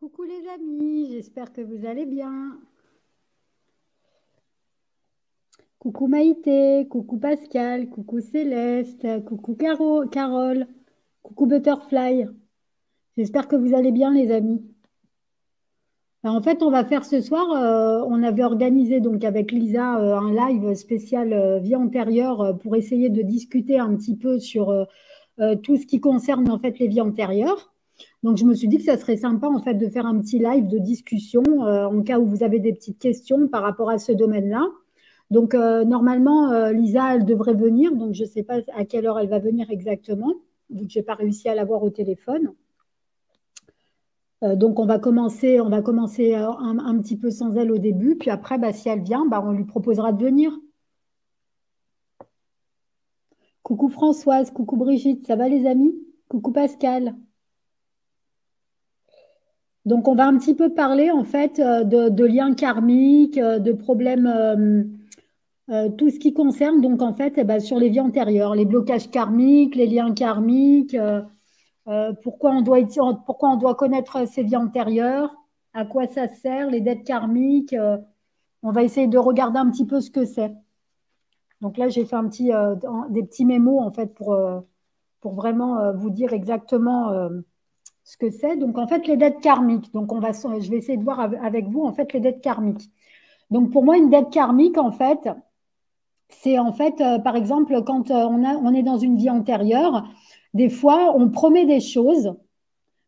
Coucou les amis, j'espère que vous allez bien. Coucou Maïté, coucou Pascal, coucou Céleste, coucou Carole, coucou Butterfly. J'espère que vous allez bien les amis. En fait, on va faire ce soir, on avait organisé donc avec Lisa un live spécial vie antérieure pour essayer de discuter un petit peu sur tout ce qui concerne en fait les vies antérieures. Donc, je me suis dit que ça serait sympa en fait de faire un petit live de discussion en cas où vous avez des petites questions par rapport à ce domaine-là. Donc, normalement, Lisa, elle devrait venir. Donc, je ne sais pas à quelle heure elle va venir exactement, vu que je n'ai pas réussi à l'avoir au téléphone. Donc, on va commencer un petit peu sans elle au début. Puis après, bah, si elle vient, bah, on lui proposera de venir. Coucou Françoise, coucou Brigitte, ça va les amis? Coucou Pascal. Donc, on va un petit peu parler en fait de liens karmiques, de problèmes, tout ce qui concerne donc en fait eh ben, sur les vies antérieures, les blocages karmiques, les liens karmiques, pourquoi on doit connaître ses vies antérieures, à quoi ça sert, les dettes karmiques. On va essayer de regarder un petit peu ce que c'est. Donc là, j'ai fait des petits mémos en fait pour vraiment vous dire exactement ce que c'est. Donc, en fait, les dettes karmiques. Donc, je vais essayer de voir avec vous, en fait, les dettes karmiques. Donc, pour moi, une dette karmique, en fait, c'est en fait, par exemple, quand on est dans une vie antérieure, des fois, on promet des choses.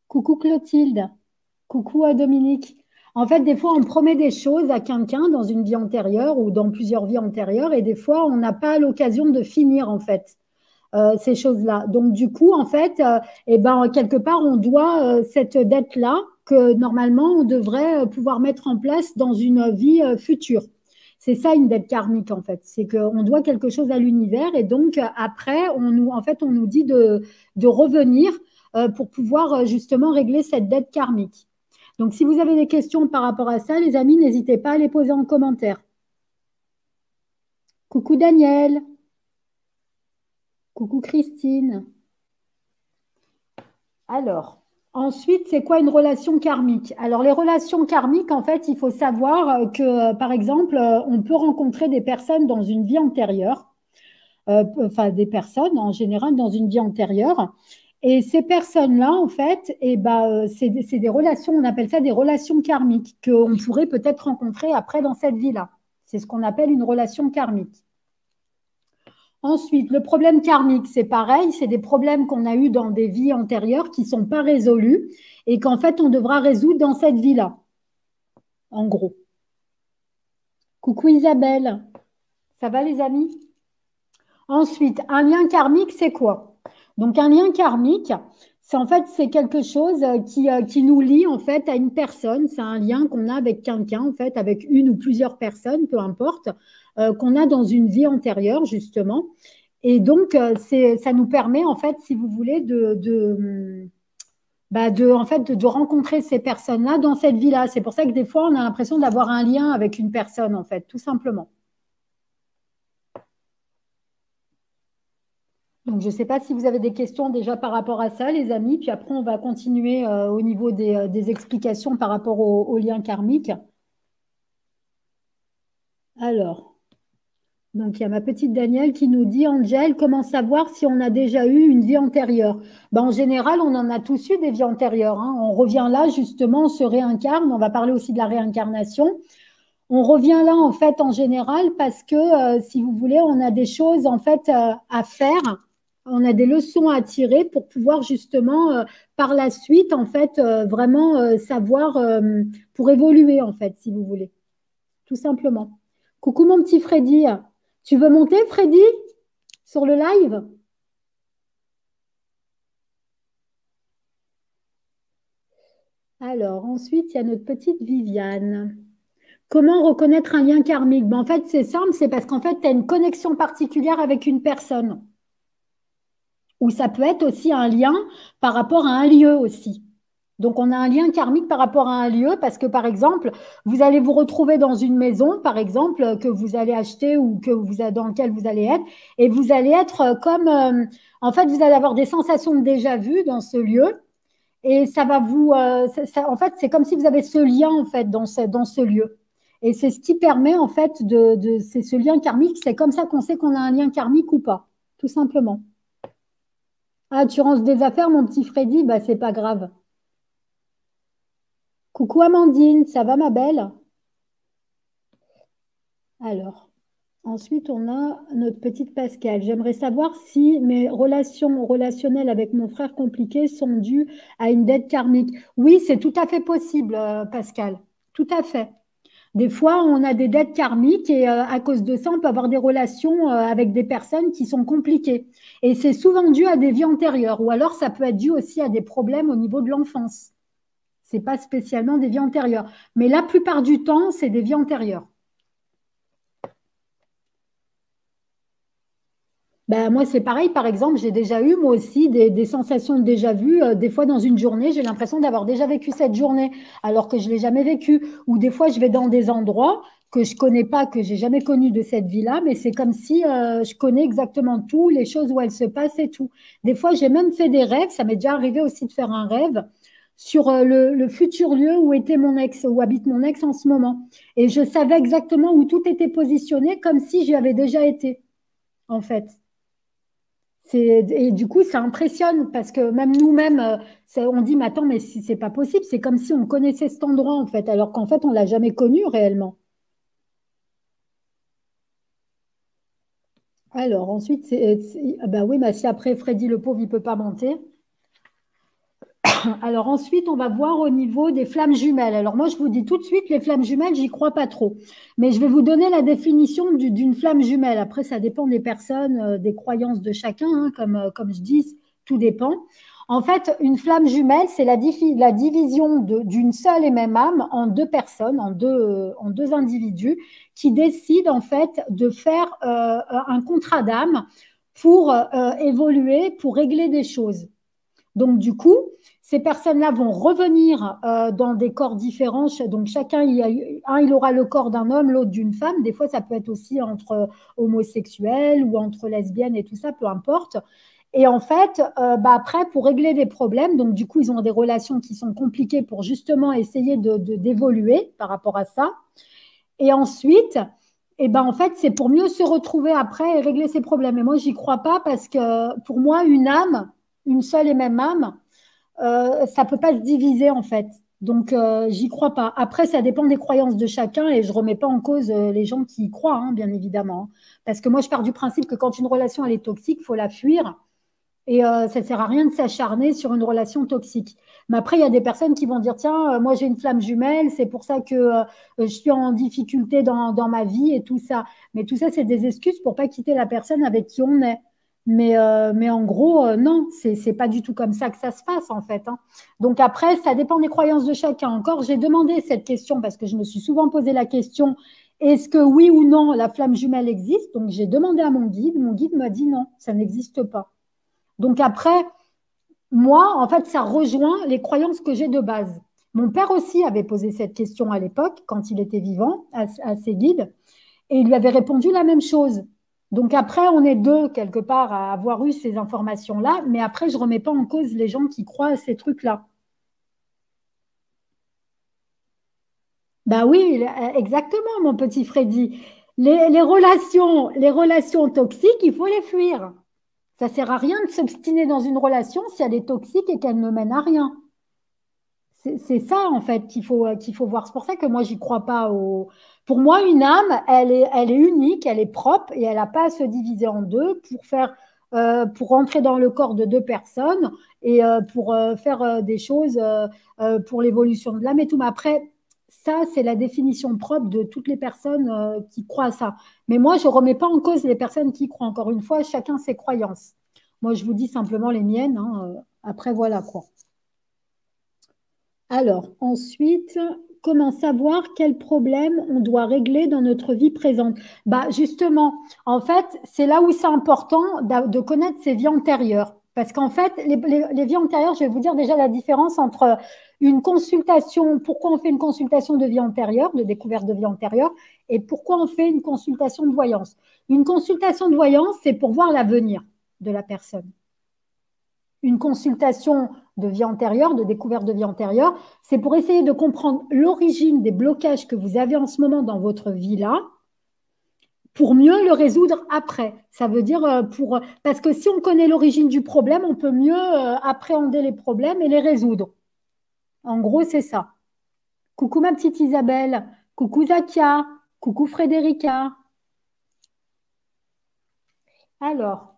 Coucou Clotilde, coucou à Dominique. En fait, des fois, on promet des choses à quelqu'un dans une vie antérieure ou dans plusieurs vies antérieures, et des fois, on n'a pas l'occasion de finir, en fait ces choses-là. Donc, du coup, en fait, eh ben, quelque part, on doit cette dette-là que normalement, on devrait pouvoir mettre en place dans une vie future. C'est ça une dette karmique, en fait. C'est qu'on doit quelque chose à l'univers et donc, après, on nous dit de revenir pour pouvoir justement régler cette dette karmique. Donc, si vous avez des questions par rapport à ça, les amis, n'hésitez pas à les poser en commentaire. Coucou Daniel. Coucou Christine. Alors, ensuite, c'est quoi une relation karmique? Alors, les relations karmiques, en fait, il faut savoir que, par exemple, on peut rencontrer des personnes dans une vie antérieure, enfin des personnes en général dans une vie antérieure. Et ces personnes-là, en fait, eh ben, c'est des relations, on appelle ça des relations karmiques, qu'on pourrait peut-être rencontrer après dans cette vie-là. C'est ce qu'on appelle une relation karmique. Ensuite, le problème karmique, c'est pareil, c'est des problèmes qu'on a eus dans des vies antérieures qui ne sont pas résolus et qu'en fait, on devra résoudre dans cette vie-là, en gros. Coucou Isabelle, ça va les amis? Ensuite, un lien karmique, c'est quoi? Donc, un lien karmique, c'est quelque chose qui nous lie en fait à une personne. C'est un lien qu'on a avec quelqu'un, en fait, avec une ou plusieurs personnes, peu importe, qu'on a dans une vie antérieure, justement. Et donc, ça nous permet, en fait, si vous voulez, de rencontrer ces personnes-là dans cette vie-là. C'est pour ça que des fois, on a l'impression d'avoir un lien avec une personne, en fait, tout simplement. Donc, je ne sais pas si vous avez des questions déjà par rapport à ça, les amis. Puis après, on va continuer au niveau des explications par rapport au lien karmique. Alors, donc il y a ma petite Danielle qui nous dit, Angèle, comment savoir si on a déjà eu une vie antérieure? Ben, en général, on en a tous eu des vies antérieures, hein. On revient là, justement, on se réincarne. On va parler aussi de la réincarnation. On revient là, en fait, en général, parce que, si vous voulez, on a des choses, en fait, à faire. On a des leçons à tirer pour pouvoir justement, par la suite, en fait, vraiment savoir, pour évoluer, en fait, si vous voulez, tout simplement. Coucou mon petit Freddy. Tu veux monter, Freddy, sur le live? Alors, ensuite, il y a notre petite Viviane. Comment reconnaître un lien karmique? Ben, en fait, c'est simple, c'est parce qu'en fait, tu as une connexion particulière avec une personne. Ou ça peut être aussi un lien par rapport à un lieu aussi. Donc, on a un lien karmique par rapport à un lieu parce que, par exemple, vous allez vous retrouver dans une maison, par exemple, que vous allez acheter ou dans laquelle vous allez être, et vous allez être comme, en fait, vous allez avoir des sensations de déjà-vu dans ce lieu. et ça va vous, en fait, c'est comme si vous avez ce lien en fait dans ce lieu. Et c'est ce qui permet en fait c'est ce lien karmique. C'est comme ça qu'on sait qu'on a un lien karmique ou pas, tout simplement. Ah, tu ranges des affaires, mon petit Freddy, bah c'est pas grave. Coucou Amandine, ça va ma belle? Alors, ensuite on a notre petite Pascal. J'aimerais savoir si mes relations relationnelles avec mon frère compliqué sont dues à une dette karmique. Oui, c'est tout à fait possible, Pascal. Tout à fait. Des fois, on a des dettes karmiques et à cause de ça, on peut avoir des relations avec des personnes qui sont compliquées. Et c'est souvent dû à des vies antérieures ou alors ça peut être dû aussi à des problèmes au niveau de l'enfance. C'est pas spécialement des vies antérieures. Mais la plupart du temps, c'est des vies antérieures. Ben, moi, c'est pareil. Par exemple, j'ai déjà eu, moi aussi, des sensations de déjà-vu. Des fois, dans une journée, j'ai l'impression d'avoir déjà vécu cette journée, alors que je ne l'ai jamais vécue. Ou des fois, je vais dans des endroits que je ne connais pas, que j'ai jamais connus de cette vie-là, mais c'est comme si je connais exactement tout, les choses où elles se passent et tout. Des fois, j'ai même fait des rêves. Ça m'est déjà arrivé aussi de faire un rêve sur le futur lieu où était mon ex, où habite mon ex en ce moment. Et je savais exactement où tout était positionné, comme si j'y avais déjà été, en fait. Et du coup, ça impressionne parce que même nous-mêmes, on dit, mais attends, mais si c'est pas possible, c'est comme si on connaissait cet endroit en fait, alors qu'en fait, on l'a jamais connu réellement. Alors ensuite, bah oui, bah si après Freddy le pauvre, il peut pas monter. Alors ensuite, on va voir au niveau des flammes jumelles. Alors moi, je vous dis tout de suite, les flammes jumelles, j'y crois pas trop. Mais je vais vous donner la définition d'une flamme jumelle. Après, ça dépend des personnes, des croyances de chacun, hein, comme je dis, tout dépend. En fait, une flamme jumelle, c'est la division d'une seule et même âme en deux personnes, en deux individus, qui décident en fait de faire un contrat d'âme pour évoluer, pour régler des choses. Donc, du coup, ces personnes-là vont revenir dans des corps différents. Donc, chacun, il aura le corps d'un homme, l'autre d'une femme. Des fois, ça peut être aussi entre homosexuels ou entre lesbiennes et tout ça, peu importe. Et en fait, bah après, pour régler des problèmes, donc du coup, ils ont des relations qui sont compliquées pour justement essayer d'évoluer par rapport à ça. Et ensuite, et ben en fait, c'est pour mieux se retrouver après et régler ces problèmes. Et moi, j'y crois pas parce que pour moi, une âme, une seule et même âme, ça peut pas se diviser en fait. Donc, j'y crois pas. Après, ça dépend des croyances de chacun et je remets pas en cause les gens qui y croient, hein, bien évidemment. Parce que moi, je pars du principe que quand une relation elle est toxique, il faut la fuir. Et ça ne sert à rien de s'acharner sur une relation toxique. Mais après, il y a des personnes qui vont dire, tiens, moi j'ai une flamme jumelle, c'est pour ça que je suis en difficulté dans ma vie et tout ça. Mais tout ça, c'est des excuses pour pas quitter la personne avec qui on est. Mais en gros, non, c'est pas du tout comme ça que ça se passe en fait, hein. Donc après, ça dépend des croyances de chacun. Encore, j'ai demandé cette question parce que je me suis souvent posé la question, est-ce que oui ou non la flamme jumelle existe? Donc j'ai demandé à mon guide m'a dit non, ça n'existe pas. Donc après, moi, en fait, ça rejoint les croyances que j'ai de base. Mon père aussi avait posé cette question à l'époque, quand il était vivant, à ses guides, et il lui avait répondu la même chose. Donc après, on est deux, quelque part, à avoir eu ces informations-là, mais après, je ne remets pas en cause les gens qui croient à ces trucs-là. Bah oui, exactement, mon petit Freddy. Les relations toxiques, il faut les fuir. Ça sert à rien de s'obstiner dans une relation si elle est toxique et qu'elle ne mène à rien. C'est ça, en fait, qu'il faut voir. C'est pour ça que moi, j'y crois pas au. Pour moi, une âme, elle est unique, elle est propre et elle n'a pas à se diviser en deux pour rentrer dans le corps de deux personnes et pour faire des choses pour l'évolution de l'âme et tout. Mais après, ça, c'est la définition propre de toutes les personnes qui croient à ça. Mais moi, je ne remets pas en cause les personnes qui croient. Encore une fois, chacun ses croyances. Moi, je vous dis simplement les miennes, hein. Après, voilà quoi. Alors, ensuite, comment savoir quel problème on doit régler dans notre vie présente? Bah, justement, en fait, c'est là où c'est important de connaître ses vies antérieures. Parce qu'en fait, les vies antérieures, je vais vous dire déjà la différence entre une consultation, pourquoi on fait une consultation de vie antérieure, de découverte de vie antérieure, et pourquoi on fait une consultation de voyance. Une consultation de voyance, c'est pour voir l'avenir de la personne. une consultation de vie antérieure, de découverte de vie antérieure, c'est pour essayer de comprendre l'origine des blocages que vous avez en ce moment dans votre vie-là, pour mieux le résoudre après. Ça veut dire parce que si on connaît l'origine du problème, on peut mieux appréhender les problèmes et les résoudre. En gros, c'est ça. Coucou ma petite Isabelle, coucou Zakia, coucou Frédérica. Alors,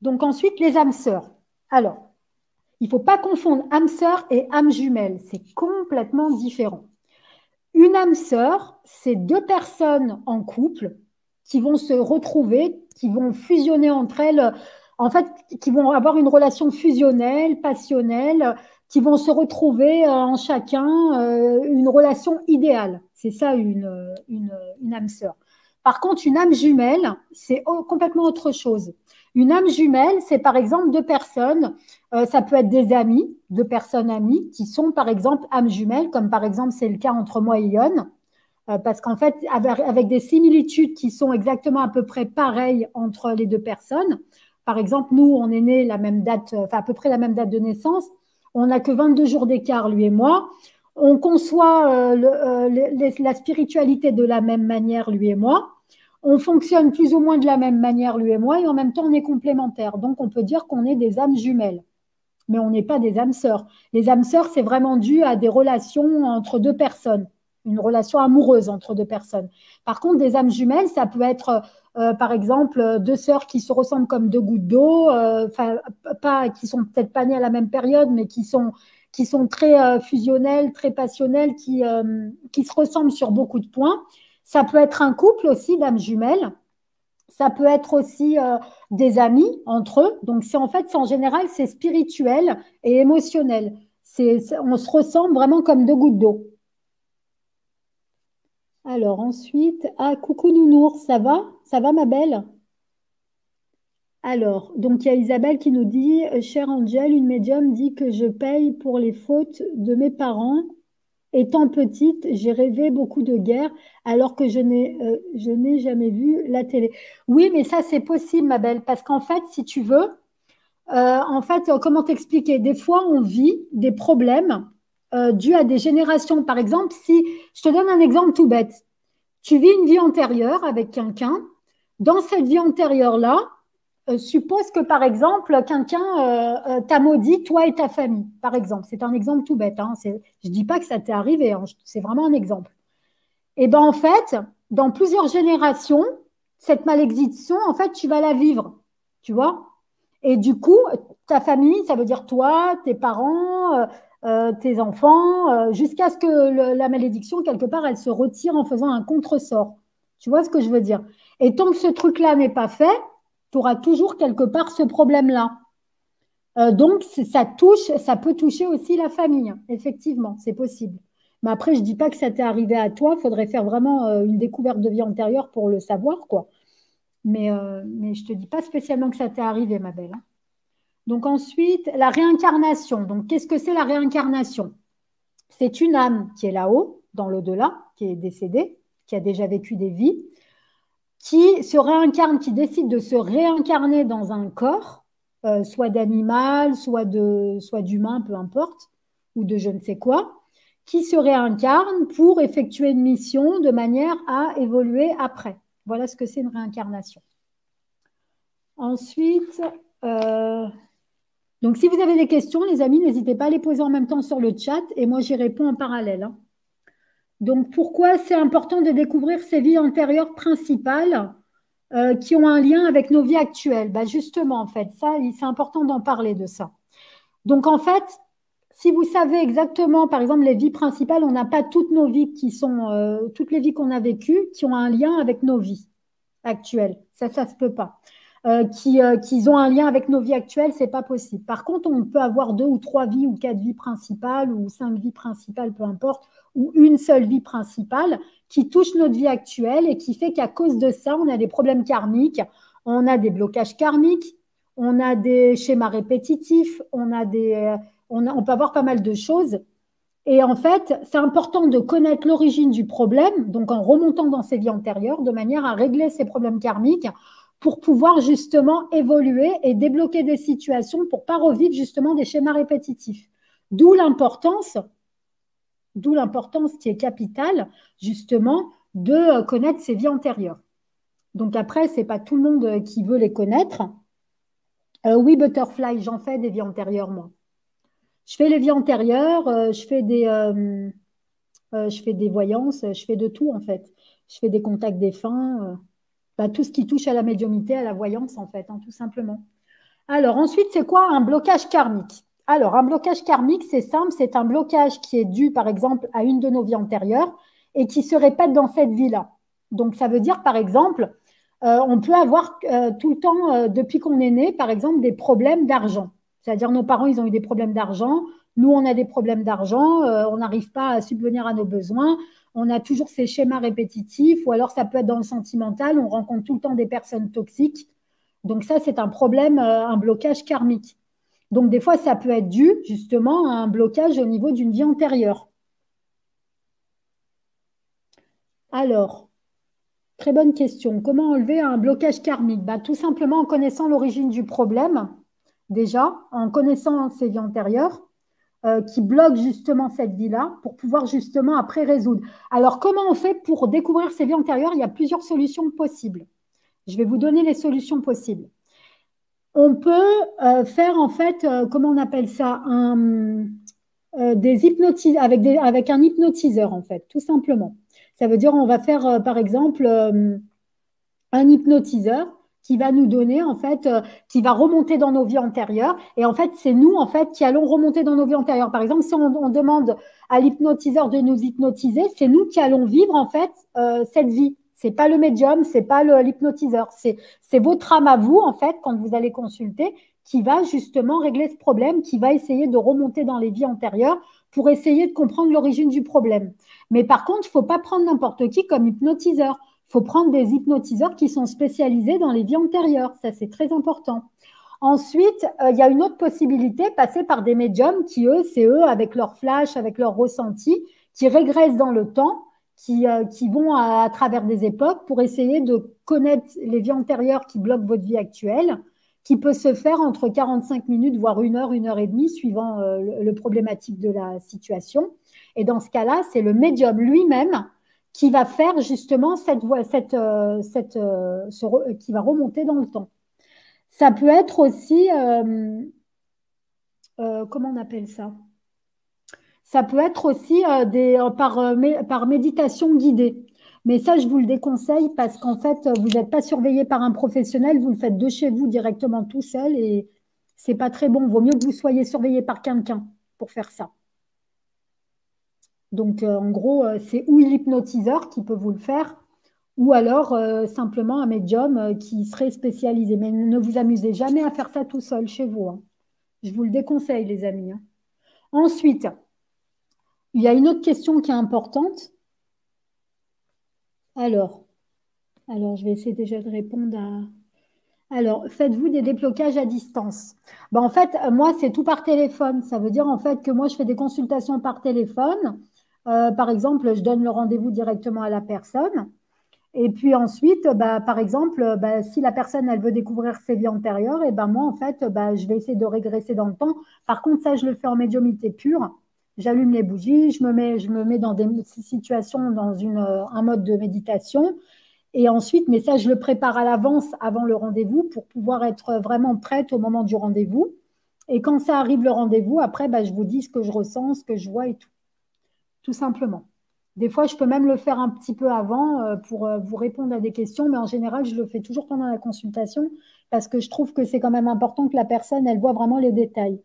donc ensuite, les âmes sœurs. Alors, il ne faut pas confondre âme sœur et âme jumelle. C'est complètement différent. Une âme sœur, c'est deux personnes en couple qui vont se retrouver, qui vont fusionner entre elles, en fait, qui vont avoir une relation fusionnelle, passionnelle, qui vont se retrouver en chacun une relation idéale. C'est ça une âme sœur. Par contre, une âme jumelle, c'est complètement autre chose. Une âme jumelle, c'est par exemple deux personnes, ça peut être des amis, deux personnes amies, qui sont par exemple âmes jumelles, comme par exemple c'est le cas entre moi et Yon, parce qu'en fait, avec des similitudes qui sont exactement à peu près pareilles entre les deux personnes. Par exemple, nous, on est nés la même date, enfin à peu près la même date de naissance, on n'a que 22 jours d'écart, lui et moi. On conçoit la spiritualité de la même manière, lui et moi. On fonctionne plus ou moins de la même manière, lui et moi, et en même temps, on est complémentaires. Donc, on peut dire qu'on est des âmes jumelles. Mais on n'est pas des âmes sœurs. Les âmes sœurs, c'est vraiment dû à des relations entre deux personnes, une relation amoureuse entre deux personnes. Par contre, des âmes jumelles, ça peut être, par exemple, deux sœurs qui se ressemblent comme deux gouttes d'eau, qui sont peut-être pas nées à la même période, mais qui sont très fusionnelles, très passionnelles, qui se ressemblent sur beaucoup de points. Ça peut être un couple aussi d'âmes jumelles. Ça peut être aussi des amis entre eux. Donc, en général, c'est spirituel et émotionnel. On se ressemble vraiment comme deux gouttes d'eau. Alors, ensuite, coucou Nounours, ça va? Ça va, ma belle? Alors, donc il y a Isabelle qui nous dit, chère Angel, une médium dit que je paye pour les fautes de mes parents. Étant petite, j'ai rêvé beaucoup de guerre alors que je n'ai jamais vu la télé. Oui, mais ça, c'est possible, ma belle, parce qu'en fait, si tu veux, comment t'expliquer? Des fois, on vit des problèmes dus à des générations. Par exemple, si je te donne un exemple tout bête, tu vis une vie antérieure avec quelqu'un. Dans cette vie antérieure-là, suppose que, par exemple, quelqu'un t'a maudit, toi et ta famille, par exemple. C'est un exemple tout bête. Hein. Je ne dis pas que ça t'est arrivé, hein. C'est vraiment un exemple. Et bien, en fait, dans plusieurs générations, cette malédiction, en fait, tu vas la vivre, tu vois. Et du coup, ta famille, ça veut dire toi, tes parents, tes enfants, jusqu'à ce que la malédiction, quelque part, elle se retire en faisant un contresort. Tu vois ce que je veux dire? Et tant que ce truc-là n'est pas fait, tu auras toujours quelque part ce problème-là. Donc, ça peut toucher aussi la famille, hein. Effectivement, c'est possible. Mais après, je ne dis pas que ça t'est arrivé à toi. Il faudrait faire vraiment une découverte de vie antérieure pour le savoir, quoi. Mais je ne te dis pas spécialement que ça t'est arrivé, ma belle, hein. Donc ensuite, la réincarnation. Donc, qu'est-ce que c'est la réincarnation? C'est une âme qui est là-haut, dans l'au-delà, qui est décédée, qui a déjà vécu des vies, qui se réincarne, qui décide de se réincarner dans un corps, soit d'animal, soit d'humain, peu importe, ou de je ne sais quoi, qui se réincarne pour effectuer une mission de manière à évoluer après. Voilà ce que c'est une réincarnation. Ensuite, donc si vous avez des questions, les amis, n'hésitez pas à les poser en même temps sur le chat et moi j'y réponds en parallèle, hein. Donc, pourquoi c'est important de découvrir ces vies antérieures principales qui ont un lien avec nos vies actuelles? Bah justement, en fait, ça, c'est important d'en parler de ça. Donc, en fait, si vous savez exactement, par exemple, les vies principales, on n'a pas toutes nos vies toutes les vies qu'on a vécues qui ont un lien avec nos vies actuelles. Ça se peut pas. Qu'ils ont un lien avec nos vies actuelles, c'est pas possible. Par contre, on peut avoir 2 ou 3 vies ou 4 vies principales ou 5 vies principales, peu importe, ou une seule vie principale qui touche notre vie actuelle et qui fait qu'à cause de ça, on a des problèmes karmiques, on a des blocages karmiques, on a des schémas répétitifs, on peut avoir pas mal de choses. Et en fait, c'est important de connaître l'origine du problème, donc en remontant dans ses vies antérieures, de manière à régler ces problèmes karmiques pour pouvoir justement évoluer et débloquer des situations pour ne pas revivre justement des schémas répétitifs. D'où l'importance qui est capitale, justement, de connaître ses vies antérieures. Donc après, ce n'est pas tout le monde qui veut les connaître. Oui, Butterfly, j'en fais des vies antérieures, moi. Je fais les vies antérieures, je fais des voyances, je fais de tout, en fait. Je fais des contacts défunts, tout ce qui touche à la médiumnité, à la voyance, en fait, hein, tout simplement. Alors, ensuite, c'est quoi un blocage karmique? Alors, un blocage karmique, c'est simple, c'est un blocage qui est dû, par exemple, à une de nos vies antérieures et qui se répète dans cette vie-là. Donc, ça veut dire, par exemple, on peut avoir tout le temps, depuis qu'on est né, par exemple, des problèmes d'argent. C'est-à-dire, nos parents, ils ont eu des problèmes d'argent. Nous, on a des problèmes d'argent. On n'arrive pas à subvenir à nos besoins. On a toujours ces schémas répétitifs. Ou alors, ça peut être dans le sentimental. On rencontre tout le temps des personnes toxiques. Donc ça, c'est un problème, un blocage karmique. Donc des fois, ça peut être dû justement à un blocage au niveau d'une vie antérieure. Alors, très bonne question. Comment enlever un blocage karmique? Tout simplement en connaissant l'origine du problème, déjà, en connaissant ses vies antérieures, qui bloquent justement cette vie-là, pour pouvoir justement après résoudre. Alors, comment on fait pour découvrir ses vies antérieures? Il y a plusieurs solutions possibles. Je vais vous donner les solutions possibles. On peut faire en fait, comment on appelle ça, avec un hypnotiseur en fait, tout simplement. Ça veut dire on va faire par exemple un hypnotiseur qui va nous donner en fait, qui va remonter dans nos vies antérieures. Et en fait, c'est nous en fait qui allons remonter dans nos vies antérieures. Par exemple, si on demande à l'hypnotiseur de nous hypnotiser, c'est nous qui allons vivre en fait cette vie. C'est pas le médium, c'est pas l'hypnotiseur. C'est votre âme à vous en fait quand vous allez consulter qui va justement régler ce problème, qui va essayer de remonter dans les vies antérieures pour essayer de comprendre l'origine du problème. Mais par contre, il ne faut pas prendre n'importe qui comme hypnotiseur. Il faut prendre des hypnotiseurs qui sont spécialisés dans les vies antérieures. Ça, c'est très important. Ensuite, il y a une autre possibilité, passer par des médiums qui, c'est eux, avec leur flash, avec leur ressenti, qui régressent dans le temps, qui vont à travers des époques pour essayer de connaître les vies antérieures qui bloquent votre vie actuelle, qui peut se faire entre 45 minutes, voire 1 heure et demie, suivant le problématique de la situation. Et dans ce cas-là, c'est le médium lui-même qui va faire justement qui va remonter dans le temps. Ça peut être aussi, comment on appelle ça? Ça peut être aussi par méditation guidée. Mais ça, je vous le déconseille parce qu'en fait, vous n'êtes pas surveillé par un professionnel, vous le faites de chez vous directement tout seul et c'est pas très bon. Il vaut mieux que vous soyez surveillé par quelqu'un pour faire ça. Donc, en gros, c'est ou l'hypnotiseur qui peut vous le faire, ou alors simplement un médium qui serait spécialisé. Mais ne vous amusez jamais à faire ça tout seul chez vous, hein. Je vous le déconseille, les amis, hein. Ensuite, il y a une autre question qui est importante. Alors, je vais essayer déjà de répondre à... Alors, faites-vous des déblocages à distance? En fait, moi, c'est tout par téléphone. Ça veut dire en fait que moi, je fais des consultations par téléphone. Par exemple, je donne le rendez-vous directement à la personne. Et puis ensuite, par exemple, si la personne, elle veut découvrir ses vies antérieures, et moi, en fait, je vais essayer de régresser dans le temps. Par contre, ça, je le fais en médiumnité pure. J'allume les bougies, je me mets dans des situations, dans un mode de méditation. Et ensuite, mais ça, je le prépare à l'avance, avant le rendez-vous, pour pouvoir être vraiment prête au moment du rendez-vous. Et quand ça arrive le rendez-vous, après, je vous dis ce que je ressens, ce que je vois et tout simplement. Des fois, je peux même le faire un petit peu avant pour vous répondre à des questions, mais en général, je le fais toujours pendant la consultation parce que je trouve que c'est quand même important que la personne, elle voit vraiment les détails.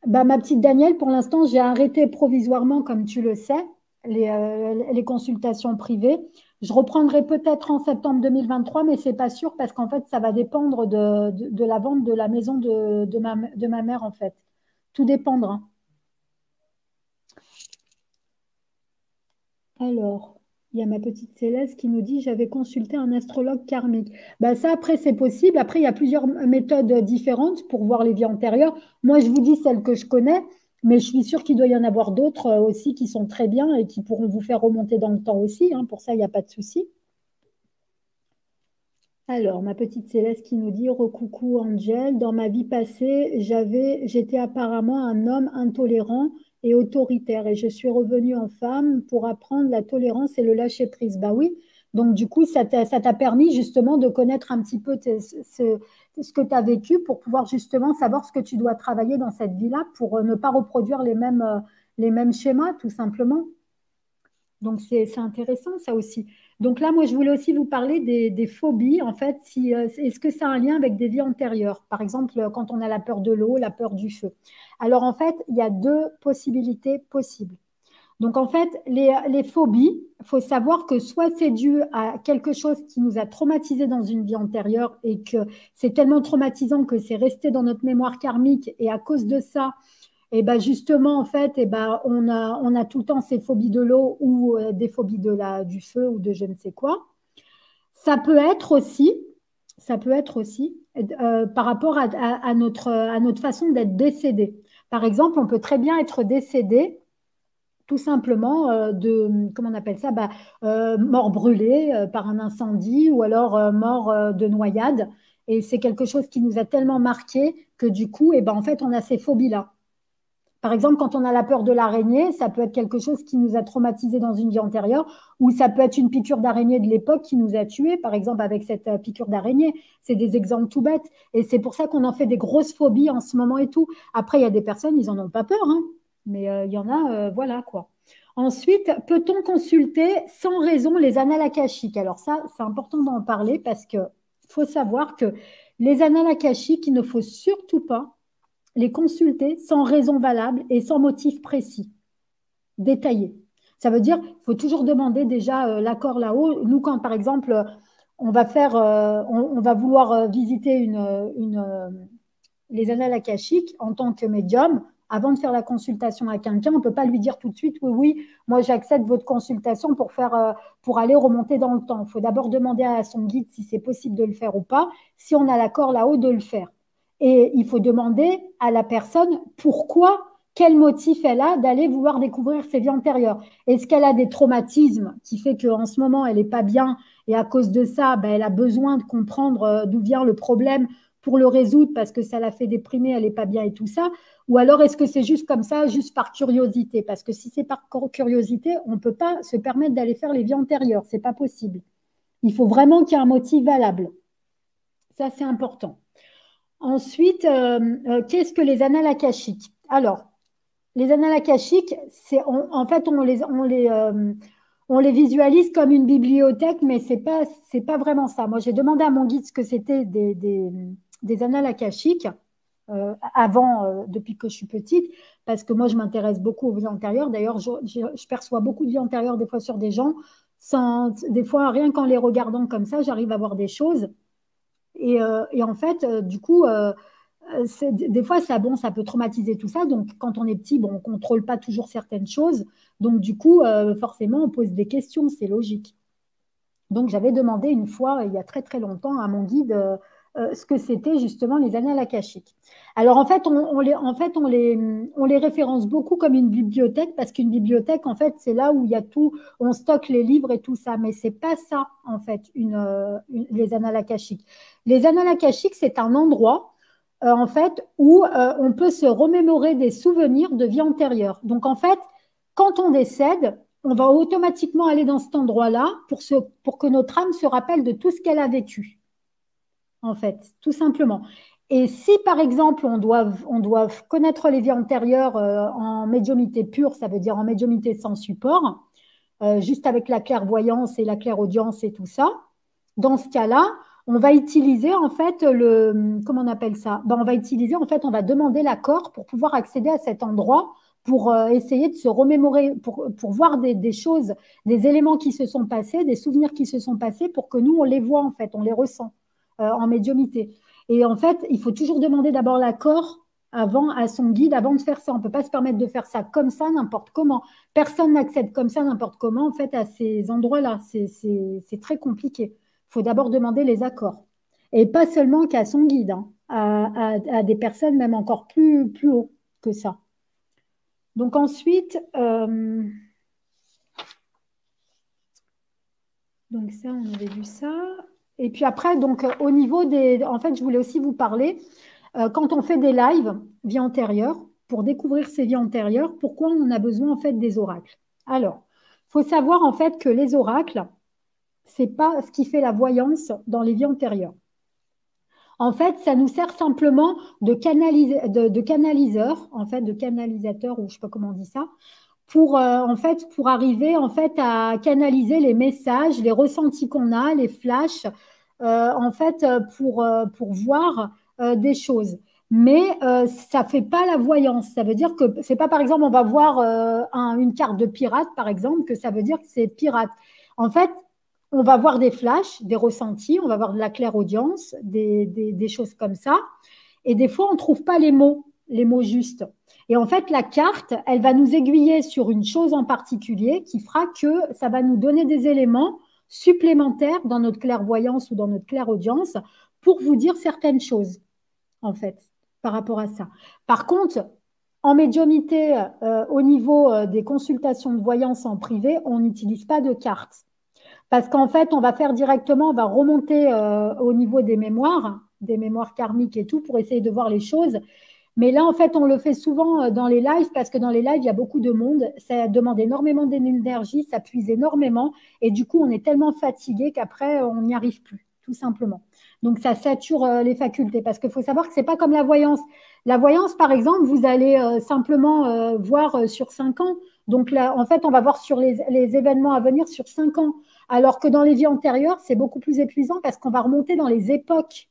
Ma petite Danielle, pour l'instant, j'ai arrêté provisoirement, comme tu le sais, les consultations privées. Je reprendrai peut-être en septembre 2023, mais ce n'est pas sûr parce qu'en fait, ça va dépendre de la vente de la maison de ma mère, en fait. Tout dépendra. Alors, il y a ma petite Céleste qui nous dit, j'avais consulté un astrologue karmique. Ça, après, c'est possible. Après, il y a plusieurs méthodes différentes pour voir les vies antérieures. Moi, je vous dis celles que je connais, mais je suis sûre qu'il doit y en avoir d'autres aussi qui sont très bien et qui pourront vous faire remonter dans le temps aussi, hein. Pour ça, il n'y a pas de souci. Alors, ma petite Céleste qui nous dit, recoucou Angel, dans ma vie passée, j'étais apparemment un homme intolérant et autoritaire et je suis revenue en femme pour apprendre la tolérance et le lâcher-prise. Bah oui, donc du coup, ça t'a permis justement de connaître un petit peu ce que tu as vécu pour pouvoir justement savoir ce que tu dois travailler dans cette vie-là pour ne pas reproduire les mêmes schémas, tout simplement. Donc, c'est intéressant, ça aussi. Donc là, moi, je voulais aussi vous parler des phobies. En fait, si, est-ce que ça a un lien avec des vies antérieures? Par exemple, quand on a la peur de l'eau, la peur du feu. Alors, en fait, il y a deux possibilités possibles. Donc, en fait, les phobies, il faut savoir que soit c'est dû à quelque chose qui nous a traumatisé dans une vie antérieure et que c'est tellement traumatisant que c'est resté dans notre mémoire karmique et à cause de ça, et ben justement, en fait, on a tout le temps ces phobies de l'eau ou des phobies du feu ou de je ne sais quoi. Ça peut être aussi, ça peut être aussi par rapport à notre façon d'être décédé. Par exemple, on peut très bien être décédé tout simplement comment on appelle ça, mort brûlée par un incendie ou alors mort de noyade. Et c'est quelque chose qui nous a tellement marqué que du coup, en fait, on a ces phobies-là. Par exemple, quand on a la peur de l'araignée, ça peut être quelque chose qui nous a traumatisé dans une vie antérieure, ou ça peut être une piqûre d'araignée de l'époque qui nous a tués, par exemple avec cette piqûre d'araignée. C'est des exemples tout bêtes. Et c'est pour ça qu'on en fait des grosses phobies en ce moment et tout. Après, il y a des personnes, ils n'en ont pas peur, hein. Mais il y en a, voilà quoi. Ensuite, peut-on consulter sans raison les annales akashiques? Alors ça, c'est important d'en parler parce que faut savoir que les annales akashiques, il ne faut surtout pas les consulter sans raison valable et sans motif précis, détaillé. Ça veut dire qu'il faut toujours demander déjà l'accord là-haut. Nous, quand par exemple, on va vouloir visiter les annales akashiques en tant que médium, avant de faire la consultation à quelqu'un, on ne peut pas lui dire tout de suite, oui, oui, moi j'accepte votre consultation pour aller remonter dans le temps. Il faut d'abord demander à son guide si c'est possible de le faire ou pas, si on a l'accord là-haut de le faire. Et il faut demander à la personne pourquoi, quel motif elle a d'aller vouloir découvrir ses vies antérieures. Est-ce qu'elle a des traumatismes qui fait qu'en ce moment elle n'est pas bien et à cause de ça, elle a besoin de comprendre d'où vient le problème pour le résoudre parce que ça l'a fait déprimer, elle n'est pas bien et tout ça? Ou alors est-ce que c'est juste comme ça, juste par curiosité? Parce que si c'est par curiosité, on ne peut pas se permettre d'aller faire les vies antérieures, c'est pas possible. Il faut vraiment qu'il y ait un motif valable. Ça, c'est important. Ensuite, qu'est-ce que les annales akashiques? Alors, les annales akashiques, en fait, on les visualise comme une bibliothèque, mais c'est pas vraiment ça. Moi, j'ai demandé à mon guide ce que c'était des annales akashiques avant, depuis que je suis petite, parce que moi, je m'intéresse beaucoup aux vies antérieures. D'ailleurs, je perçois beaucoup de vies antérieures des fois sur des gens. Des fois, rien qu'en les regardant comme ça, j'arrive à voir des choses. Et en fait, du coup, des fois, ça, bon, ça peut traumatiser tout ça. Donc, quand on est petit, bon, on ne contrôle pas toujours certaines choses. Donc, du coup, forcément, on pose des questions, c'est logique. Donc, j'avais demandé une fois, il y a très très longtemps, à mon guide ce que c'était justement les annales akashiques. Alors, en fait, on les référence beaucoup comme une bibliothèque parce qu'une bibliothèque, en fait, c'est là où il y a tout, on stocke les livres et tout ça. Mais c'est pas ça, en fait, les annales akashiques. Les annales akashiques, c'est un endroit, en fait, où on peut se remémorer des souvenirs de vie antérieure. Donc, en fait, quand on décède, on va automatiquement aller dans cet endroit-là pour que notre âme se rappelle de tout ce qu'elle a vécu, en fait, tout simplement. Et si, par exemple, on doit connaître les vies antérieures en médiumnité pure, ça veut dire en médiumnité sans support, juste avec la clairvoyance et la clairaudience et tout ça, dans ce cas-là, on va utiliser en fait comment on appelle ça? On va utiliser en fait, on va demander l'accord pour pouvoir accéder à cet endroit pour essayer de se remémorer, pour voir des choses, des éléments qui se sont passés, des souvenirs qui se sont passés pour que nous, on les voit en fait, on les ressent en médiumité. Et en fait, il faut toujours demander d'abord l'accord avant à son guide avant de faire ça. On ne peut pas se permettre de faire ça comme ça, n'importe comment. Personne n'accède comme ça, n'importe comment, en fait, à ces endroits-là. C'est très compliqué. Il faut d'abord demander les accords. Et pas seulement qu'à son guide, hein, à des personnes même encore plus haut que ça. Donc ensuite, donc ça, on avait vu ça. Et puis après, donc au niveau des... En fait, je voulais aussi vous parler, quand on fait des lives vie antérieure, pour découvrir ces vies antérieures, pourquoi on a besoin en fait des oracles. Alors, il faut savoir en fait que les oracles, c'est pas ce qui fait la voyance dans les vies antérieures. En fait, ça nous sert simplement de canaliseur, en fait, de canalisateur, ou je ne sais pas comment on dit ça, pour, en fait, pour arriver en fait, à canaliser les messages, les ressentis qu'on a, les flashs, en fait, pour voir des choses. Mais ça ne fait pas la voyance. Ça veut dire que c'est pas, par exemple, on va voir une carte de pirate, par exemple, que ça veut dire que c'est pirate. En fait, on va voir des flashs, des ressentis, on va voir de la clairaudience, des choses comme ça. Et des fois, on ne trouve pas les mots justes. Et en fait, la carte, elle va nous aiguiller sur une chose en particulier qui fera que ça va nous donner des éléments supplémentaires dans notre clairvoyance ou dans notre clairaudience pour vous dire certaines choses, en fait, par rapport à ça. Par contre, en médiumnité, au niveau des consultations de voyance en privé, on n'utilise pas de cartes. Parce qu'en fait, on va faire directement, on va remonter au niveau des mémoires karmiques et tout, pour essayer de voir les choses. Mais là, en fait, on le fait souvent dans les lives, parce que dans les lives, il y a beaucoup de monde. Ça demande énormément d'énergie, ça puise énormément. Et du coup, on est tellement fatigué qu'après, on n'y arrive plus, tout simplement. Donc, ça sature les facultés. Parce qu'il faut savoir que ce n'est pas comme la voyance. La voyance, par exemple, vous allez simplement voir sur 5 ans. Donc, là, en fait, on va voir sur les événements à venir sur 5 ans. Alors que dans les vies antérieures, c'est beaucoup plus épuisant parce qu'on va remonter dans les époques.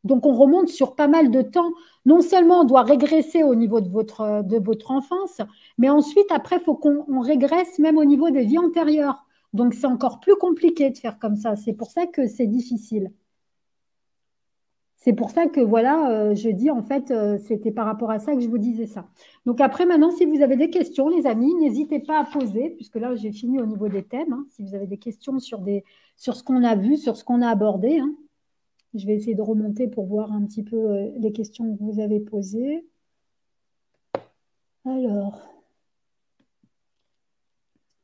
Donc, on remonte sur pas mal de temps. Non seulement on doit régresser au niveau de votre enfance, mais ensuite, après, il faut qu'on régresse même au niveau des vies antérieures. Donc, c'est encore plus compliqué de faire comme ça. C'est pour ça que c'est difficile. C'est pour ça que, voilà, je dis, en fait, c'était par rapport à ça que je vous disais ça. Donc, après, maintenant, si vous avez des questions, les amis, n'hésitez pas à poser, puisque là, j'ai fini au niveau des thèmes. Hein. Si vous avez des questions sur ce qu'on a vu, sur ce qu'on a abordé, hein. Je vais essayer de remonter pour voir un petit peu les questions que vous avez posées. Alors,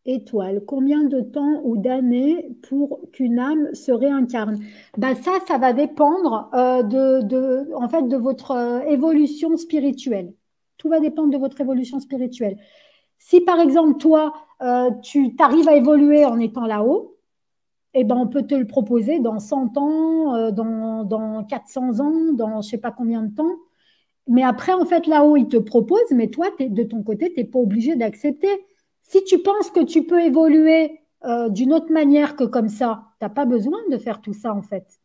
étoile, combien de temps ou d'années pour qu'une âme se réincarne? Ben ça va dépendre en fait, de votre évolution spirituelle. Tout va dépendre de votre évolution spirituelle. Si par exemple, toi, tu arrives à évoluer en étant là-haut, eh ben, on peut te le proposer dans 100 ans, dans 400 ans, dans je ne sais pas combien de temps. Mais après, en fait, là-haut, ils te proposent, mais toi, de ton côté, tu n'es pas obligé d'accepter. Si tu penses que tu peux évoluer d'une autre manière que comme ça, tu n'as pas besoin de faire tout ça, en fait.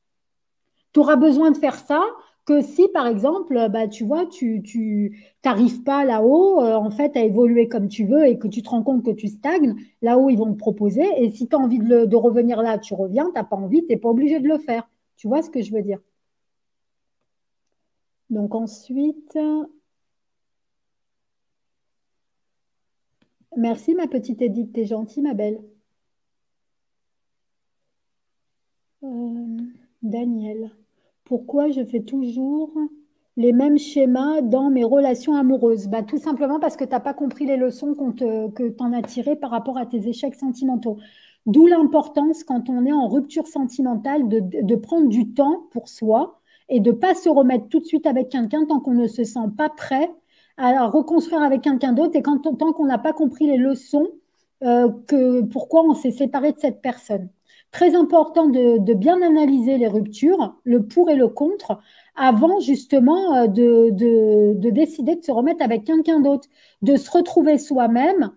Tu auras besoin de faire ça que si, par exemple, bah, tu vois, tu n'arrives pas là-haut, en fait, à évoluer comme tu veux et que tu te rends compte que tu stagnes, là-haut, ils vont te proposer. Et si tu as envie de revenir là, tu reviens. Tu n'as pas envie, tu n'es pas obligé de le faire. Tu vois ce que je veux dire? Donc ensuite, merci ma petite Edith, t'es gentille, ma belle. Euh, Daniel, pourquoi je fais toujours les mêmes schémas dans mes relations amoureuses? Bah, tout simplement parce que tu n'as pas compris les leçons que tu en as tirées par rapport à tes échecs sentimentaux. D'où l'importance, quand on est en rupture sentimentale, de prendre du temps pour soi et de ne pas se remettre tout de suite avec quelqu'un tant qu'on ne se sent pas prêt à reconstruire avec quelqu'un d'autre et tant qu'on n'a pas compris les leçons pourquoi on s'est séparé de cette personne. Très important de bien analyser les ruptures, le pour et le contre, avant justement de décider de se remettre avec quelqu'un d'autre, de se retrouver soi-même,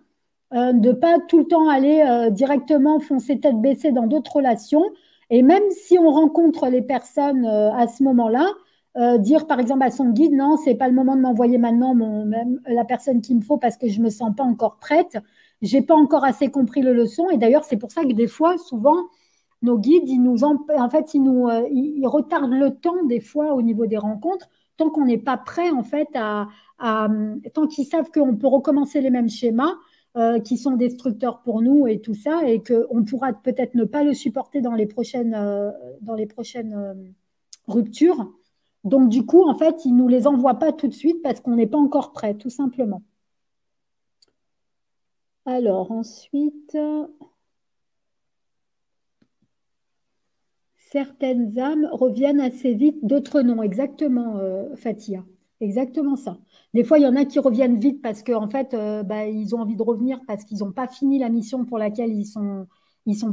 de ne pas tout le temps aller directement foncer tête baissée dans d'autres relations. Et même si on rencontre les personnes à ce moment-là, dire par exemple à son guide, non, c'est pas le moment de m'envoyer maintenant même la personne qu'il me faut parce que je me sens pas encore prête, j'ai pas encore assez compris le leçon. Et d'ailleurs, c'est pour ça que des fois, souvent, nos guides, en fait, ils retardent le temps des fois au niveau des rencontres, tant qu'on n'est pas prêt en fait tant qu'ils savent qu'on peut recommencer les mêmes schémas qui sont destructeurs pour nous et tout ça, et qu'on pourra peut-être ne pas le supporter dans les prochaines ruptures. Donc du coup, en fait, ils ne nous les envoient pas tout de suite parce qu'on n'est pas encore prêt, tout simplement. Alors ensuite, Certaines âmes reviennent assez vite, d'autres non. Exactement, Fatia. Exactement ça. Des fois, il y en a qui reviennent vite parce qu'en fait, bah, ils ont envie de revenir parce qu'ils n'ont pas fini la mission pour laquelle ils sont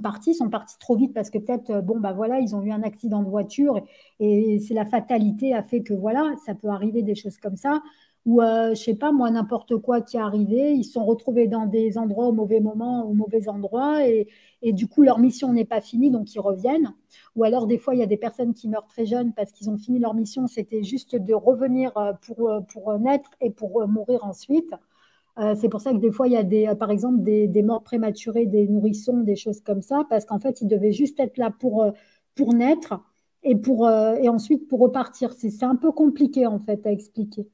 partis. Ils sont partis trop vite parce que peut-être, bon, bah voilà, ils ont eu un accident de voiture et c'est la fatalité a fait que voilà, ça peut arriver des choses comme ça. Ou, je sais pas, moi, n'importe quoi qui est arrivé, ils se sont retrouvés dans des endroits au mauvais moment, au mauvais endroit et du coup, leur mission n'est pas finie, donc ils reviennent. Ou alors, des fois, il y a des personnes qui meurent très jeunes parce qu'ils ont fini leur mission. C'était juste de revenir pour naître et pour mourir ensuite. C'est pour ça que des fois, il y a par exemple des morts prématurées, des nourrissons, des choses comme ça, parce qu'en fait, ils devaient juste être là pour naître et ensuite pour repartir. C'est un peu compliqué, en fait, à expliquer.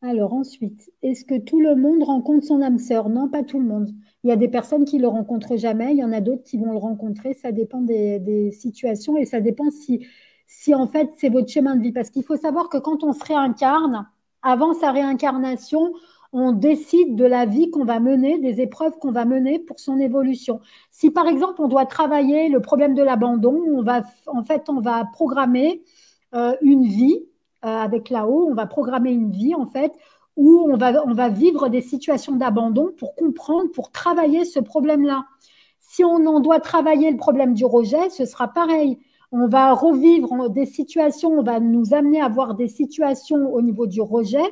Alors ensuite, est-ce que tout le monde rencontre son âme sœur? Non, pas tout le monde. Il y a des personnes qui ne le rencontrent jamais, il y en a d'autres qui vont le rencontrer. Ça dépend des situations et ça dépend si en fait c'est votre chemin de vie. Parce qu'il faut savoir que quand on se réincarne, avant sa réincarnation, on décide de la vie qu'on va mener, des épreuves qu'on va mener pour son évolution. Si par exemple on doit travailler le problème de l'abandon, on va programmer une vie avec là-haut, on va programmer une vie en fait où on va vivre des situations d'abandon pour comprendre, pour travailler ce problème-là. Si on en doit travailler le problème du rejet, ce sera pareil. On va revivre des situations, on va nous amener à voir des situations au niveau du rejet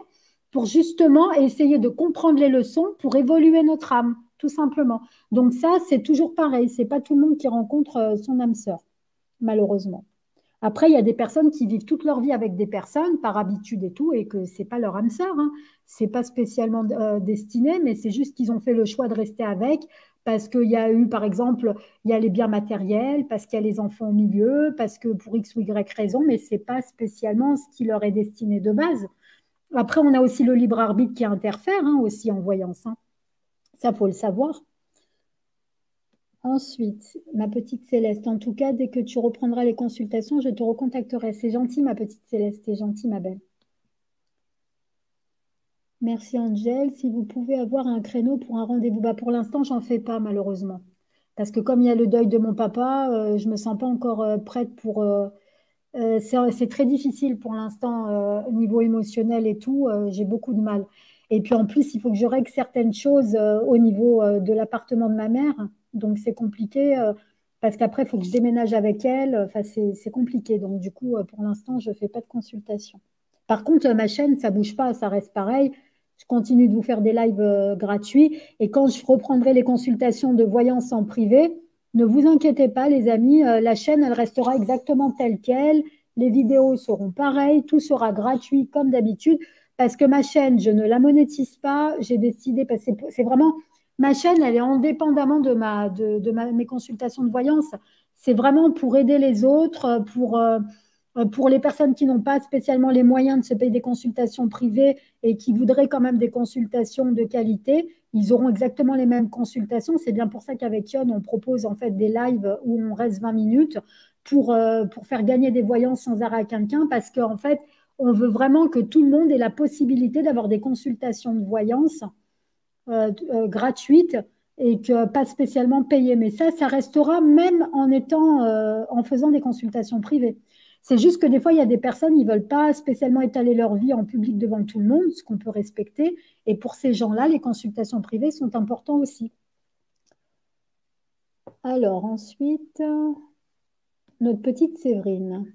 pour justement essayer de comprendre les leçons pour évoluer notre âme, tout simplement. Donc ça, c'est toujours pareil. C'est pas tout le monde qui rencontre son âme sœur, malheureusement. Après, il y a des personnes qui vivent toute leur vie avec des personnes par habitude et tout, et que c'est pas leur âme sœur, hein. C'est pas spécialement destiné, mais c'est juste qu'ils ont fait le choix de rester avec parce qu'il y a eu, par exemple, il y a les biens matériels, parce qu'il y a les enfants au milieu, parce que pour X ou Y raison, mais c'est pas spécialement ce qui leur est destiné de base. Après, on a aussi le libre arbitre qui interfère hein, aussi en voyance, hein. Ça, faut le savoir. Ensuite, ma petite Céleste, en tout cas, dès que tu reprendras les consultations, je te recontacterai. C'est gentil, ma petite Céleste, c'est gentil, ma belle. Merci, Angèle. Si vous pouvez avoir un créneau pour un rendez-vous, bah, pour l'instant, j'en fais pas, malheureusement. Parce que comme il y a le deuil de mon papa, je me sens pas encore prête pour. C'est très difficile pour l'instant, au niveau émotionnel et tout. J'ai beaucoup de mal. Et puis en plus, il faut que je règle certaines choses au niveau de l'appartement de ma mère. Donc c'est compliqué parce qu'après, il faut que je déménage avec elle. Enfin, c'est compliqué. Donc du coup, pour l'instant, je ne fais pas de consultation. Par contre, ma chaîne, ça ne bouge pas, ça reste pareil. Je continue de vous faire des lives gratuits. Et quand je reprendrai les consultations de voyance en privé, ne vous inquiétez pas, les amis, la chaîne, elle restera exactement telle qu'elle. Les vidéos seront pareilles, tout sera gratuit comme d'habitude. Parce que ma chaîne, je ne la monétise pas. J'ai décidé, parce que c'est vraiment, ma chaîne, elle est indépendamment mes consultations de voyance. C'est vraiment pour aider les autres, pour les personnes qui n'ont pas spécialement les moyens de se payer des consultations privées et qui voudraient quand même des consultations de qualité, ils auront exactement les mêmes consultations. C'est bien pour ça qu'avec Yon, on propose en fait des lives où on reste 20 minutes pour faire gagner des voyances sans arrêt à quelqu'un parce qu'en fait, on veut vraiment que tout le monde ait la possibilité d'avoir des consultations de voyance gratuites et que pas spécialement payées. Mais ça restera même en faisant des consultations privées. C'est juste que des fois, il y a des personnes, ils ne veulent pas spécialement étaler leur vie en public devant tout le monde, ce qu'on peut respecter. Et pour ces gens-là, les consultations privées sont importantes aussi. Alors ensuite, notre petite Séverine.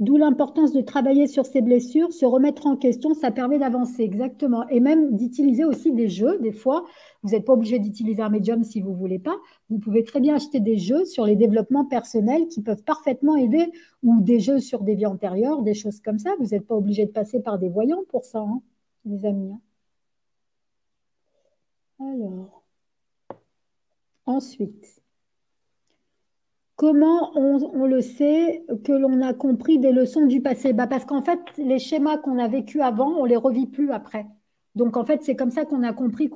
D'où l'importance de travailler sur ses blessures, se remettre en question, ça permet d'avancer, exactement. Et même d'utiliser aussi des jeux, des fois. Vous n'êtes pas obligé d'utiliser un médium si vous ne voulez pas. Vous pouvez très bien acheter des jeux sur les développements personnels qui peuvent parfaitement aider, ou des jeux sur des vies antérieures, des choses comme ça. Vous n'êtes pas obligé de passer par des voyants pour ça, hein, les amis. Alors, ensuite. Comment on le sait que l'on a compris des leçons du passé? Bah parce qu'en fait, les schémas qu'on a vécus avant, on les revit plus après. Donc en fait, c'est comme ça qu'on a compris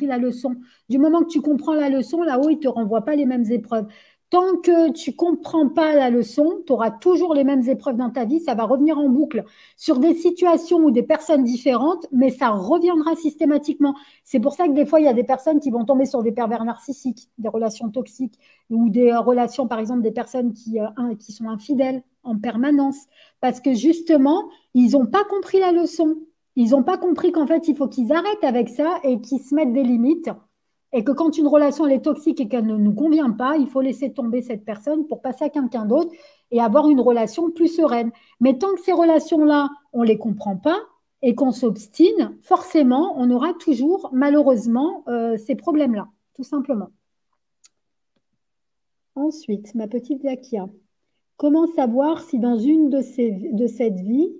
la leçon. Du moment que tu comprends la leçon, là-haut, ils ne te renvoient pas les mêmes épreuves. Tant que tu ne comprends pas la leçon, tu auras toujours les mêmes épreuves dans ta vie, ça va revenir en boucle sur des situations ou des personnes différentes, mais ça reviendra systématiquement. C'est pour ça que des fois, il y a des personnes qui vont tomber sur des pervers narcissiques, des relations toxiques, ou des relations, par exemple, des personnes qui sont infidèles en permanence, parce que justement, ils n'ont pas compris la leçon. Ils n'ont pas compris qu'en fait, il faut qu'ils arrêtent avec ça et qu'ils se mettent des limites et que quand une relation elle est toxique et qu'elle ne nous convient pas, il faut laisser tomber cette personne pour passer à quelqu'un d'autre et avoir une relation plus sereine. Mais tant que ces relations-là, on ne les comprend pas et qu'on s'obstine, forcément, on aura toujours, malheureusement, ces problèmes-là, tout simplement. Ensuite, ma petite Zakia, comment savoir si dans une de ces vies,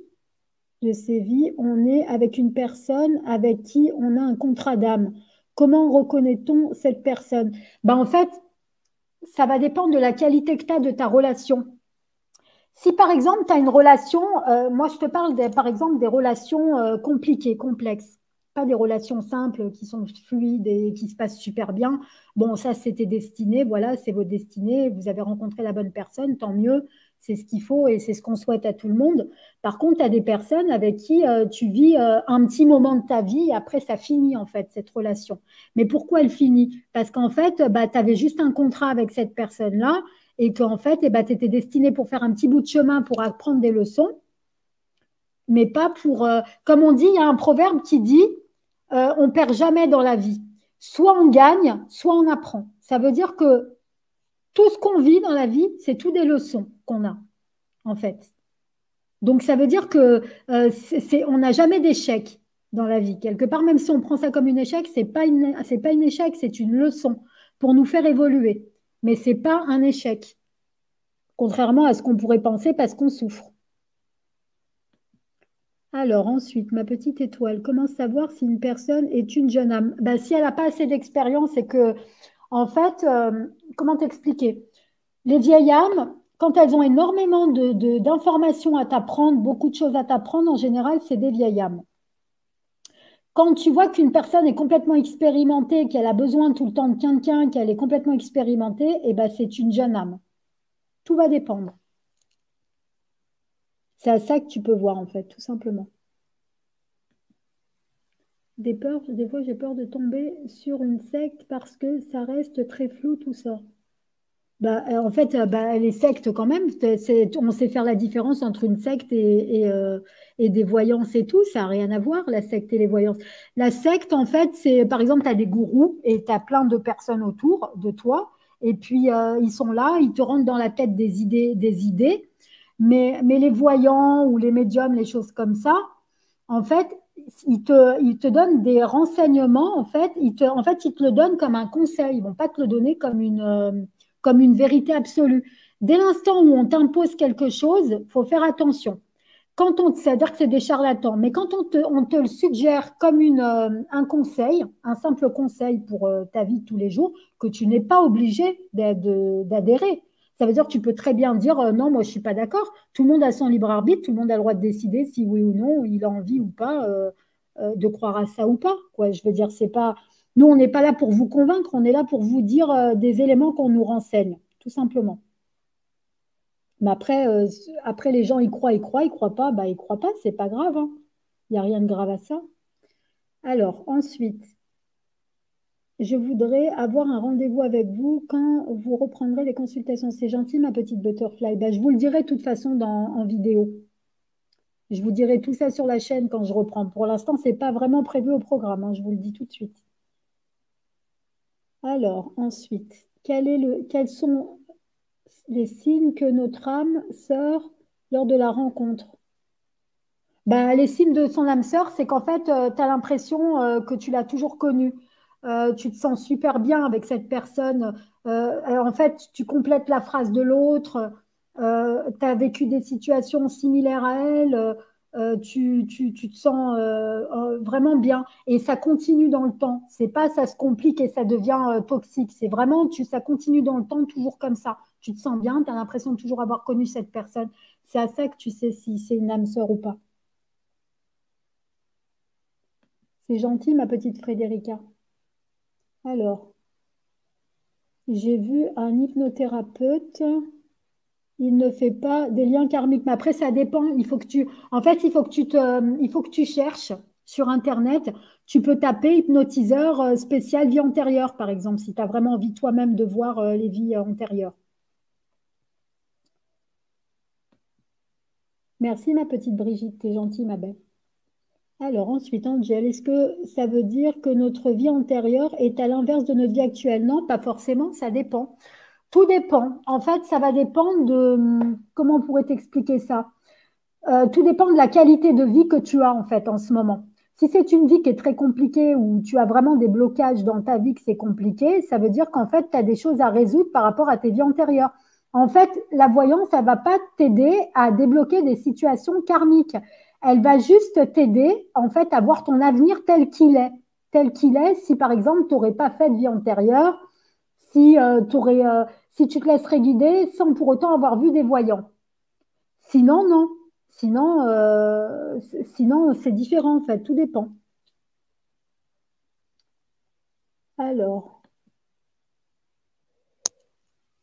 on est avec une personne avec qui on a un contrat d'âme? Comment reconnaît-on cette personne? Ben, en fait, ça va dépendre de la qualité que tu as de ta relation. Si par exemple, tu as une relation, moi je te parle par exemple des relations compliquées, complexes, pas des relations simples qui sont fluides et qui se passent super bien. Bon, ça c'était destiné, voilà, c'est votre destinée, vous avez rencontré la bonne personne, tant mieux, c'est ce qu'il faut et c'est ce qu'on souhaite à tout le monde. Par contre, tu as des personnes avec qui tu vis un petit moment de ta vie et après ça finit en fait, cette relation. Mais pourquoi elle finit? Parce qu'en fait, bah, tu avais juste un contrat avec cette personne-là et qu'en fait, eh ben, tu étais destiné pour faire un petit bout de chemin pour apprendre des leçons, mais pas pour... comme on dit, il y a un proverbe qui dit, on perd jamais dans la vie. Soit on gagne, soit on apprend. Ça veut dire que tout ce qu'on vit dans la vie, c'est tout des leçons qu'on a, en fait. Donc, ça veut dire que on n'a jamais d'échec dans la vie. Quelque part, même si on prend ça comme un échec, c'est pas une échec, c'est une leçon pour nous faire évoluer. Mais c'est pas un échec, contrairement à ce qu'on pourrait penser parce qu'on souffre. Alors ensuite, ma petite étoile, comment savoir si une personne est une jeune âme? Ben, si elle n'a pas assez d'expérience et que, en fait, comment t'expliquer? Les vieilles âmes, quand elles ont énormément d'informations à t'apprendre, beaucoup de choses à t'apprendre, en général, c'est des vieilles âmes. Quand tu vois qu'une personne est complètement expérimentée, qu'elle a besoin tout le temps de quelqu'un, qu'elle est complètement expérimentée, eh ben, c'est une jeune âme. Tout va dépendre. C'est à ça que tu peux voir, en fait, tout simplement. Des fois, j'ai peur de tomber sur une secte parce que ça reste très flou, tout ça. Bah, en fait, bah, les sectes, quand même, on sait faire la différence entre une secte et des voyances et tout. Ça n'a rien à voir, la secte et les voyances. La secte, en fait, c'est, par exemple, tu as des gourous et tu as plein de personnes autour de toi. Et puis, ils sont là, ils te rentrent dans la tête des idées. Mais les voyants ou les médiums, les choses comme ça, en fait, ils te donnent des renseignements, en fait, ils te le donnent comme un conseil. Ils ne vont pas te le donner comme une vérité absolue. Dès l'instant où on t'impose quelque chose, il faut faire attention. C'est-à-dire que c'est des charlatans, mais quand on te le suggère comme un conseil, un simple conseil pour ta vie de tous les jours, que tu n'es pas obligé d'adhérer. Ça veut dire que tu peux très bien dire non, moi je suis pas d'accord. Tout le monde a son libre arbitre, tout le monde a le droit de décider si oui ou non il a envie ou pas de croire à ça ou pas. Quoi. Je veux dire, c'est pas. Nous, on n'est pas là pour vous convaincre, on est là pour vous dire des éléments qu'on nous renseigne, tout simplement. Mais après, les gens, ils croient pas, bah, ils croient pas, c'est pas grave, hein. Il n'y a rien de grave à ça. Alors, ensuite, je voudrais avoir un rendez-vous avec vous quand vous reprendrez les consultations. C'est gentil, ma petite butterfly. Bah, je vous le dirai de toute façon en vidéo. Je vous dirai tout ça sur la chaîne quand je reprends. Pour l'instant, ce n'est pas vraiment prévu au programme, hein, je vous le dis tout de suite. Alors, ensuite, quels sont les signes que notre âme sort lors de la rencontre? Bah, les signes de son âme sœur, c'est qu'en fait, tu as l'impression que tu l'as toujours connue. Tu te sens super bien avec cette personne. En fait, tu complètes la phrase de l'autre. Tu as vécu des situations similaires à elle. Tu te sens vraiment bien. Et ça continue dans le temps. C'est pas ça se complique et ça devient toxique. C'est vraiment, ça continue dans le temps, toujours comme ça. Tu te sens bien, tu as l'impression de toujours avoir connu cette personne. C'est à ça que tu sais si c'est une âme sœur ou pas. C'est gentil, ma petite Frédérica. Alors, J'ai vu un hypnothérapeute, il ne fait pas des liens karmiques. Mais après, ça dépend. En fait, il faut que tu cherches sur Internet. Tu peux taper hypnotiseur spécial vie antérieure, par exemple, si tu as vraiment envie toi-même de voir les vies antérieures. Merci, ma petite Brigitte. T'es gentille, ma belle. Alors ensuite, Angel, est-ce que ça veut dire que notre vie antérieure est à l'inverse de notre vie actuelle? Non, pas forcément, ça dépend. Tout dépend. En fait, ça va dépendre de, comment on pourrait t'expliquer ça? Tout dépend de la qualité de vie que tu as en fait en ce moment. Si c'est une vie qui est très compliquée, où tu as vraiment des blocages dans ta vie, que c'est compliqué, ça veut dire qu'en fait, tu as des choses à résoudre par rapport à tes vies antérieures. En fait, la voyance, elle va pas t'aider à débloquer des situations karmiques. Elle va juste t'aider, en fait, à voir ton avenir tel qu'il est. Tel qu'il est, si par exemple, tu n'aurais pas fait de vie antérieure, si tu te laisserais guider sans pour autant avoir vu des voyants. Sinon, non. Sinon, c'est différent, en fait, tout dépend. Alors,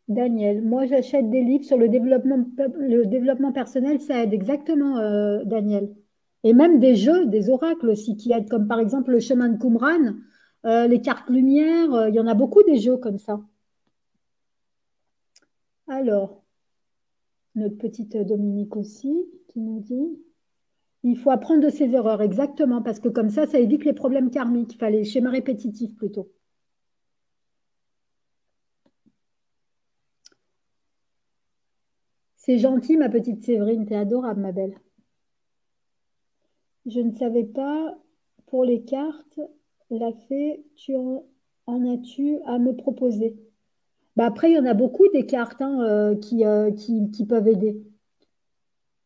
Daniel, moi j'achète des livres sur le développement personnel, ça aide exactement, Daniel. Et même des jeux, des oracles aussi qui aident, comme par exemple le chemin de Qumran, les cartes lumière, il y en a beaucoup des jeux comme ça. Alors, notre petite Dominique aussi, qui nous dit, il faut apprendre de ses erreurs, exactement, parce que comme ça évite les problèmes karmiques, enfin les schémas répétitifs plutôt. C'est gentil, ma petite Séverine, t'es adorable, ma belle. Je ne savais pas pour les cartes, la fée, en as-tu à me proposer? Bah après, il y en a beaucoup des cartes hein, qui peuvent aider.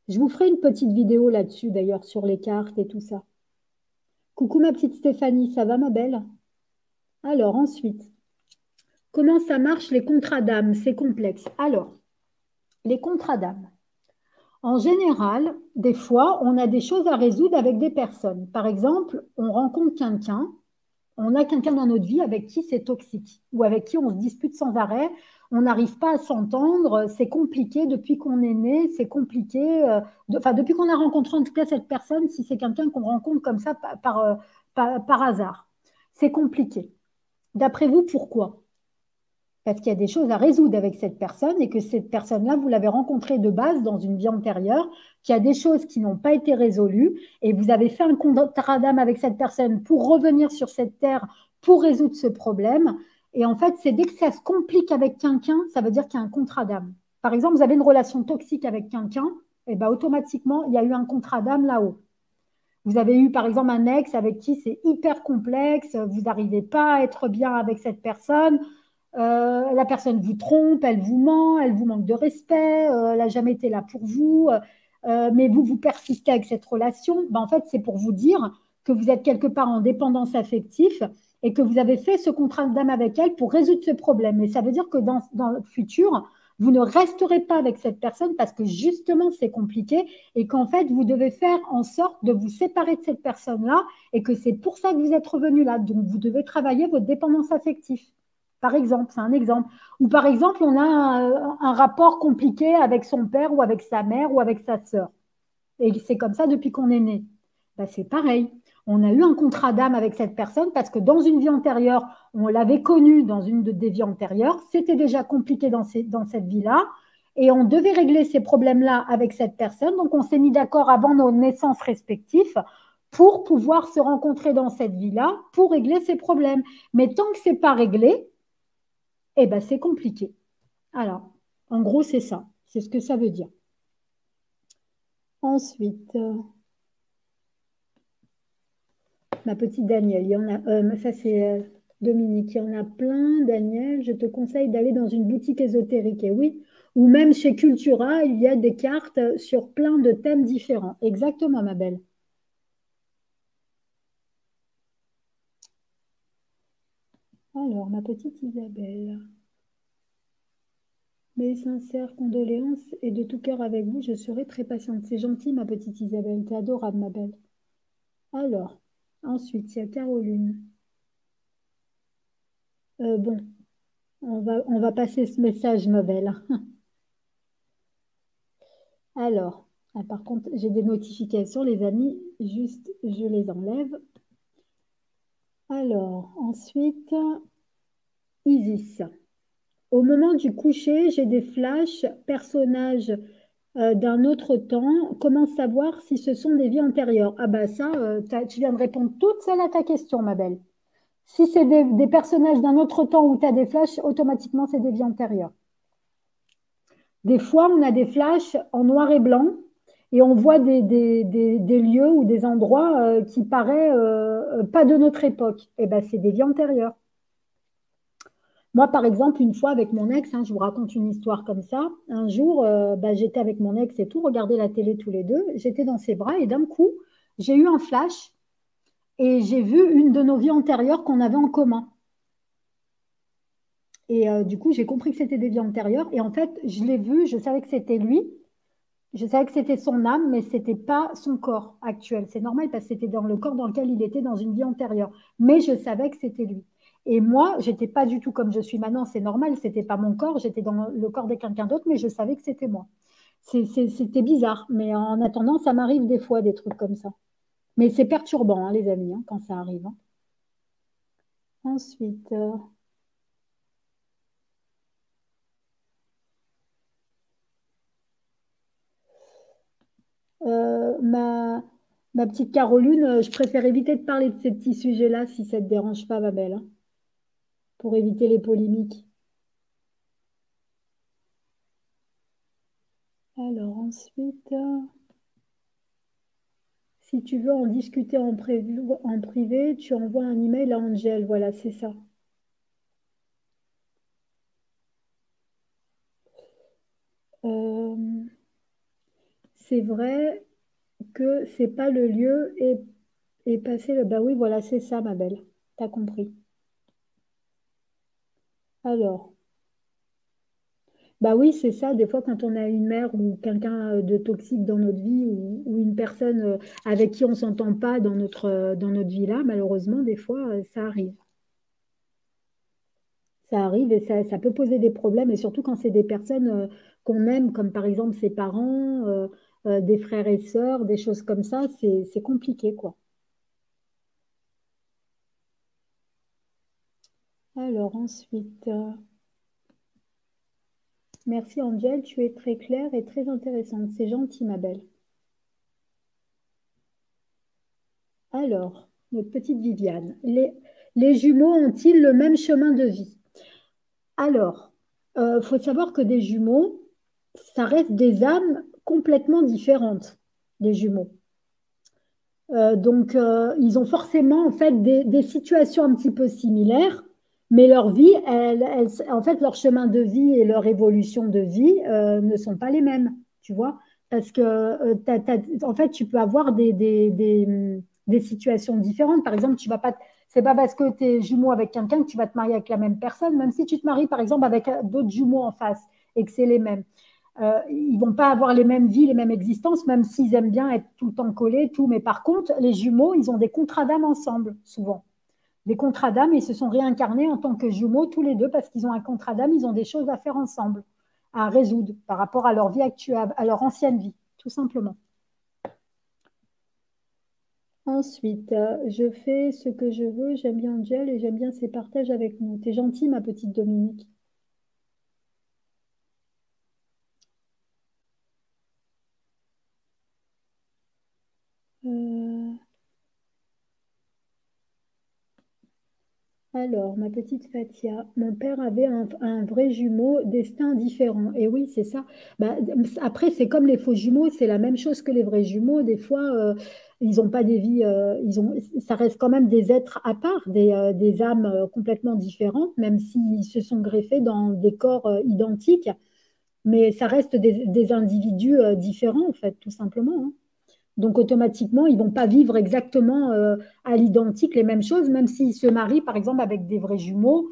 Je vous ferai une petite vidéo là-dessus, d'ailleurs, sur les cartes et tout ça. Coucou, ma petite Stéphanie, ça va, ma belle? Alors, ensuite, comment ça marche les contrats d'âme? C'est complexe. Alors, les contrats d'âme. En général, des fois, on a des choses à résoudre avec des personnes. Par exemple, on rencontre quelqu'un, on a quelqu'un dans notre vie avec qui c'est toxique ou avec qui on se dispute sans arrêt, on n'arrive pas à s'entendre, c'est compliqué depuis qu'on est né, c'est compliqué, enfin depuis qu'on a rencontré en tout cas cette personne, si c'est quelqu'un qu'on rencontre comme ça par hasard. C'est compliqué. D'après vous, pourquoi? Parce qu'il y a des choses à résoudre avec cette personne et que cette personne-là, vous l'avez rencontrée de base dans une vie antérieure, qu'il y a des choses qui n'ont pas été résolues et vous avez fait un contrat d'âme avec cette personne pour revenir sur cette terre pour résoudre ce problème. Et en fait, c'est dès que ça se complique avec quelqu'un, ça veut dire qu'il y a un contrat d'âme. Par exemple, vous avez une relation toxique avec quelqu'un, et ben automatiquement, il y a eu un contrat d'âme là-haut. Vous avez eu par exemple un ex avec qui c'est hyper complexe, vous n'arrivez pas à être bien avec cette personne, la personne vous trompe, elle vous ment, elle vous manque de respect, elle n'a jamais été là pour vous, mais vous persistez avec cette relation, ben, en fait, c'est pour vous dire que vous êtes quelque part en dépendance affective et que vous avez fait ce contrat d'âme avec elle pour résoudre ce problème. Et ça veut dire que dans le futur, vous ne resterez pas avec cette personne parce que justement, c'est compliqué et qu'en fait, vous devez faire en sorte de vous séparer de cette personne-là et que c'est pour ça que vous êtes revenu là. Donc, vous devez travailler votre dépendance affective. Par exemple, c'est un exemple. Ou par exemple, on a un rapport compliqué avec son père ou avec sa mère ou avec sa sœur. Et c'est comme ça depuis qu'on est né. Ben, c'est pareil. On a eu un contrat d'âme avec cette personne parce que dans une vie antérieure, on l'avait connue dans une des vies antérieures. C'était déjà compliqué dans cette vie-là. Et on devait régler ces problèmes-là avec cette personne. Donc, on s'est mis d'accord avant nos naissances respectives pour pouvoir se rencontrer dans cette vie-là pour régler ces problèmes. Mais tant que ce n'est pas réglé, eh ben, c'est compliqué. Alors, en gros, c'est ça. C'est ce que ça veut dire. Ensuite, ma petite Danielle, il y en a, ça c'est Dominique, il y en a plein, Daniel. Je te conseille d'aller dans une boutique ésotérique, et oui, ou même chez Cultura, il y a des cartes sur plein de thèmes différents. Exactement, ma belle. Alors, ma petite Isabelle, mes sincères condoléances et de tout cœur avec vous, je serai très patiente. C'est gentil, ma petite Isabelle, t'es adorable, ma belle. Alors, ensuite, il y a Caroline. Bon, On va passer ce message, ma belle. Alors, ah, par contre, j'ai des notifications, les amis. Juste, je les enlève. Alors, ensuite, Isis. Au moment du coucher, j'ai des flashs, personnages d'un autre temps. Comment savoir si ce sont des vies antérieures? Ah bah ça, tu viens de répondre toute seule à ta question, ma belle. Si c'est des personnages d'un autre temps où tu as des flashs, automatiquement, c'est des vies antérieures. Des fois, on a des flashs en noir et blanc et on voit des lieux ou des endroits qui paraissent pas de notre époque. Et ben, c'est des vies antérieures. Moi, par exemple, une fois avec mon ex, hein, je vous raconte une histoire comme ça. Un jour, bah, j'étais avec mon ex et tout, regarder la télé tous les deux. J'étais dans ses bras et d'un coup, j'ai eu un flash et j'ai vu une de nos vies antérieures qu'on avait en commun. Et du coup, j'ai compris que c'était des vies antérieures. Et en fait, je l'ai vu, je savais que c'était lui. Je savais que c'était son âme, mais ce n'était pas son corps actuel. C'est normal parce que c'était dans le corps dans lequel il était dans une vie antérieure. Mais je savais que c'était lui. Et moi, j'étais pas du tout comme je suis maintenant. C'est normal, c'était pas mon corps. J'étais dans le corps de quelqu'un d'autre, mais je savais que c'était moi. C'était bizarre. Mais en attendant, ça m'arrive des fois des trucs comme ça. Mais c'est perturbant, hein, les amis, hein, quand ça arrive. Hein. Ensuite, ma petite Caroline, je préfère éviter de parler de ces petits sujets-là si ça ne te dérange pas, ma belle, hein, pour éviter les polémiques. Alors ensuite, si tu veux en discuter en privé, tu envoies un email à Angel. Voilà, c'est ça. Euh, c'est vrai que c'est pas le lieu et passer le. Bah oui, voilà, c'est ça, ma belle. T'as compris. Alors. Bah oui, c'est ça. Des fois, quand on a une mère ou quelqu'un de toxique dans notre vie ou une personne avec qui on ne s'entend pas dans notre vie là, malheureusement, des fois, ça arrive. Ça arrive et ça peut poser des problèmes, et surtout quand c'est des personnes qu'on aime, comme par exemple ses parents, des frères et sœurs, des choses comme ça, c'est compliqué, quoi. Alors ensuite, merci Angel, tu es très claire et très intéressante. C'est gentil, ma belle. Alors, notre petite Viviane, les jumeaux ont-ils le même chemin de vie? Alors, il faut savoir que des jumeaux, ça reste des âmes complètement différentes, les jumeaux. Donc, ils ont forcément en fait des situations un petit peu similaires, mais leur vie, en fait, leur chemin de vie et leur évolution de vie ne sont pas les mêmes, tu vois, parce que en fait, tu peux avoir des situations différentes. Par exemple, tu vas pas, c'est pas parce que tu es jumeau avec quelqu'un que tu vas te marier avec la même personne, même si tu te maries par exemple avec d'autres jumeaux en face et que c'est les mêmes ils vont pas avoir les mêmes vies, les mêmes existences, même s'ils aiment bien être tout le temps collés, tout. Mais par contre, les jumeaux, ils ont des contrats d'âme ensemble, souvent. Des contrats d'âme, ils se sont réincarnés en tant que jumeaux tous les deux parce qu'ils ont un contrat d'âme, ils ont des choses à faire ensemble, à résoudre par rapport à leur vie actuelle, à leur ancienne vie, tout simplement. Ensuite, je fais ce que je veux, j'aime bien Angel et j'aime bien ses partages avec nous. T'es gentille, ma petite Dominique. Euh, Alors, ma petite Fatia, mon père avait un vrai jumeau, destin différent. Et oui, c'est ça. Bah, après, c'est comme les faux jumeaux, c'est la même chose que les vrais jumeaux. Des fois, ils n'ont pas des vies, ça reste quand même des êtres à part, des âmes complètement différentes, même s'ils se sont greffés dans des corps identiques. Mais ça reste des individus différents, en fait, tout simplement. Hein. Donc automatiquement, ils vont pas vivre exactement à l'identique les mêmes choses, même s'ils se marient, par exemple, avec des vrais jumeaux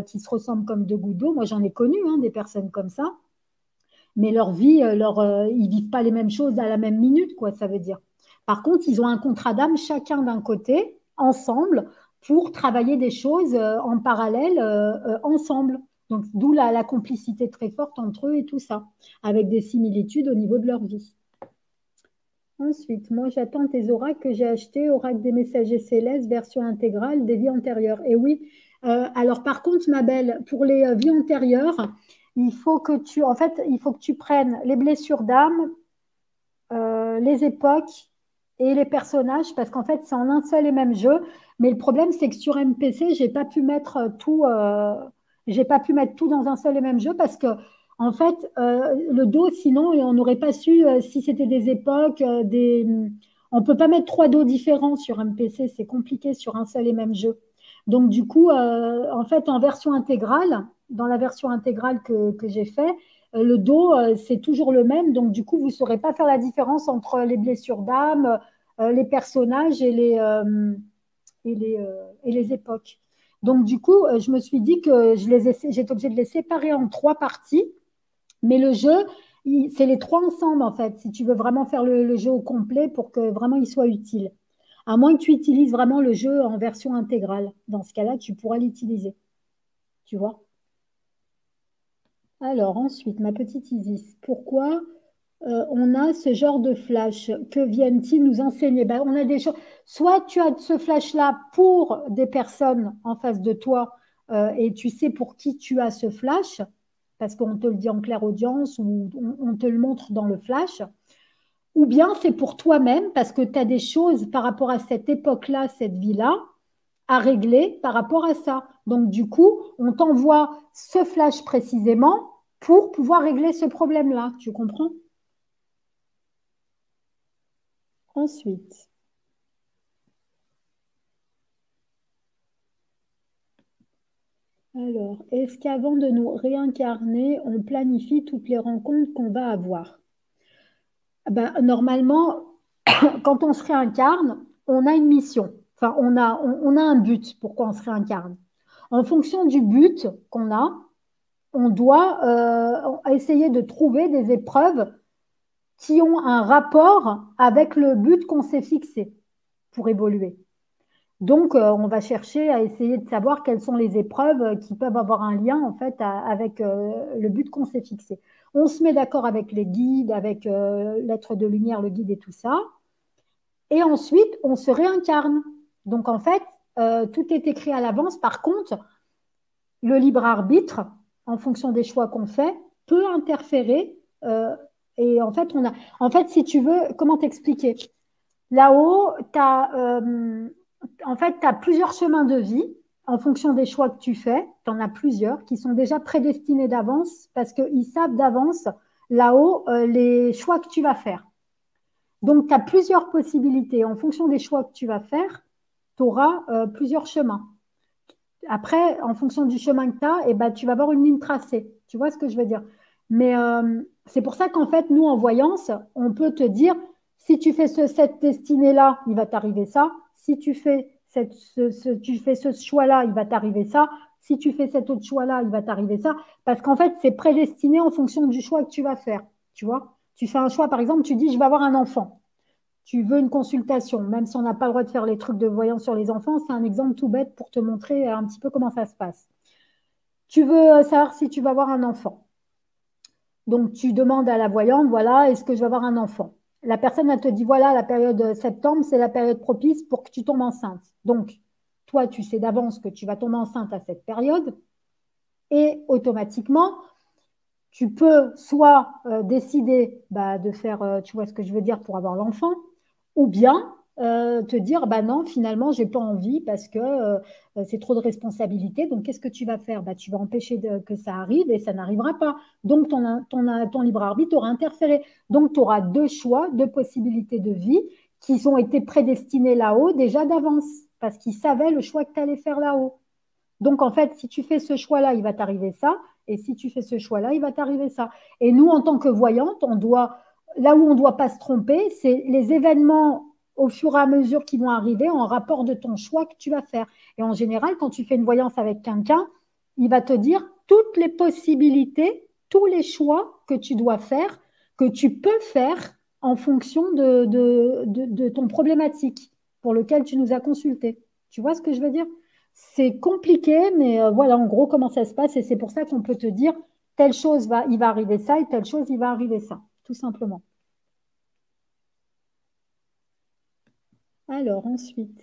qui se ressemblent comme deux gouttes d'eau. Moi, j'en ai connu hein, des personnes comme ça, mais leur vie, ils vivent pas les mêmes choses à la même minute, quoi, ça veut dire. Par contre, ils ont un contrat d'âme chacun d'un côté, ensemble, pour travailler des choses en parallèle, ensemble. Donc, d'où la complicité très forte entre eux et tout ça, avec des similitudes au niveau de leur vie. Ensuite, moi, j'attends tes oracles que j'ai achetés, oracles des messagers célestes, version intégrale des vies antérieures. Et oui, alors par contre, ma belle, pour les vies antérieures, il faut que il faut que tu prennes les blessures d'âme, les époques et les personnages, parce qu'en fait, c'est en un seul et même jeu. Mais le problème, c'est que sur MPC, j'ai pas pu mettre tout dans un seul et même jeu parce que, en fait, le dos, sinon, on n'aurait pas su si c'était des époques, On peut pas mettre 3 dos différents sur MPC, c'est compliqué sur un seul et même jeu. Donc, du coup, en fait, en version intégrale, dans la version intégrale que j'ai fait, le dos, c'est toujours le même. Donc, du coup, vous ne saurez pas faire la différence entre les blessures d'âme, les personnages et les époques. Donc, du coup, je me suis dit que j'étais obligée de les séparer en 3 parties. Mais le jeu, c'est les 3 ensemble, en fait, si tu veux vraiment faire le jeu au complet pour que vraiment il soit utile. À moins que tu utilises vraiment le jeu en version intégrale. Dans ce cas-là, tu pourras l'utiliser. Tu vois? Alors, ensuite, ma petite Isis, pourquoi on a ce genre de flash? Que viennent-ils nous enseigner? Ben, on a des choses. Soit tu as ce flash-là pour des personnes en face de toi et tu sais pour qui tu as ce flash, parce qu'on te le dit en claire audience ou on te le montre dans le flash. Ou bien c'est pour toi-même parce que tu as des choses par rapport à cette époque-là, cette vie-là, à régler par rapport à ça. Donc, du coup, on t'envoie ce flash précisément pour pouvoir régler ce problème-là. Tu comprends? Ensuite, alors, est-ce qu'avant de nous réincarner, on planifie toutes les rencontres qu'on va avoir? Ben, normalement, quand on se réincarne, on a une mission. Enfin, on a un but pourquoi on se réincarne. En fonction du but qu'on a, on doit essayer de trouver des épreuves qui ont un rapport avec le but qu'on s'est fixé pour évoluer. Donc, on va chercher à essayer de savoir quelles sont les épreuves qui peuvent avoir un lien en fait avec le but qu'on s'est fixé. On se met d'accord avec les guides, avec l'être de lumière, le guide et tout ça. Et ensuite, on se réincarne. Donc, en fait, tout est écrit à l'avance. Par contre, le libre arbitre, en fonction des choix qu'on fait, peut interférer. Et en fait, si tu veux, comment t'expliquer? Là-haut, tu as plusieurs chemins de vie en fonction des choix que tu fais. Tu en as plusieurs qui sont déjà prédestinés d'avance parce qu'ils savent d'avance là-haut les choix que tu vas faire. Donc, tu as plusieurs possibilités. En fonction des choix que tu vas faire, tu auras plusieurs chemins. Après, en fonction du chemin que tu as, ben, tu vas avoir une ligne tracée. Tu vois ce que je veux dire? Mais c'est pour ça qu'en fait, nous, en voyance, on peut te dire, si tu fais cette destinée-là, il va t'arriver ça. Si tu fais tu fais ce choix-là, il va t'arriver ça. Si tu fais cet autre choix-là, il va t'arriver ça. Parce qu'en fait, c'est prédestiné en fonction du choix que tu vas faire. Tu vois? Tu fais un choix, par exemple, tu dis, je vais avoir un enfant. Tu veux une consultation, même si on n'a pas le droit de faire les trucs de voyance sur les enfants, c'est un exemple tout bête pour te montrer un petit peu comment ça se passe. Tu veux savoir si tu vas avoir un enfant. Donc, tu demandes à la voyante, voilà, est-ce que je vais avoir un enfant? La personne, elle te dit, voilà, la période septembre, c'est la période propice pour que tu tombes enceinte. Donc, toi, tu sais d'avance que tu vas tomber enceinte à cette période et automatiquement, tu peux soit décider de faire, tu vois ce que je veux dire, pour avoir l'enfant, ou bien te dire, bah non, finalement, j'ai pas envie parce que c'est trop de responsabilité. Donc, qu'est-ce que tu vas faire? Bah, tu vas empêcher que ça arrive et ça n'arrivera pas. Donc, ton libre arbitre aura interféré. Donc, tu auras 2 choix, 2 possibilités de vie qui ont été prédestinés là-haut déjà d'avance parce qu'ils savaient le choix que tu allais faire là-haut. Donc, en fait, si tu fais ce choix-là, il va t'arriver ça. Et si tu fais ce choix-là, il va t'arriver ça. Et nous, en tant que voyante, là où on ne doit pas se tromper, c'est les événements au fur et à mesure qui vont arriver en rapport de ton choix que tu vas faire. Et en général, quand tu fais une voyance avec quelqu'un, il va te dire toutes les possibilités, tous les choix que tu dois faire, que tu peux faire en fonction de ton problématique pour lequel tu nous as consulté. Tu vois ce que je veux dire? C'est compliqué, mais voilà en gros comment ça se passe. Et c'est pour ça qu'on peut te dire, telle chose il va arriver ça, et telle chose, il va arriver ça, tout simplement. Alors, ensuite,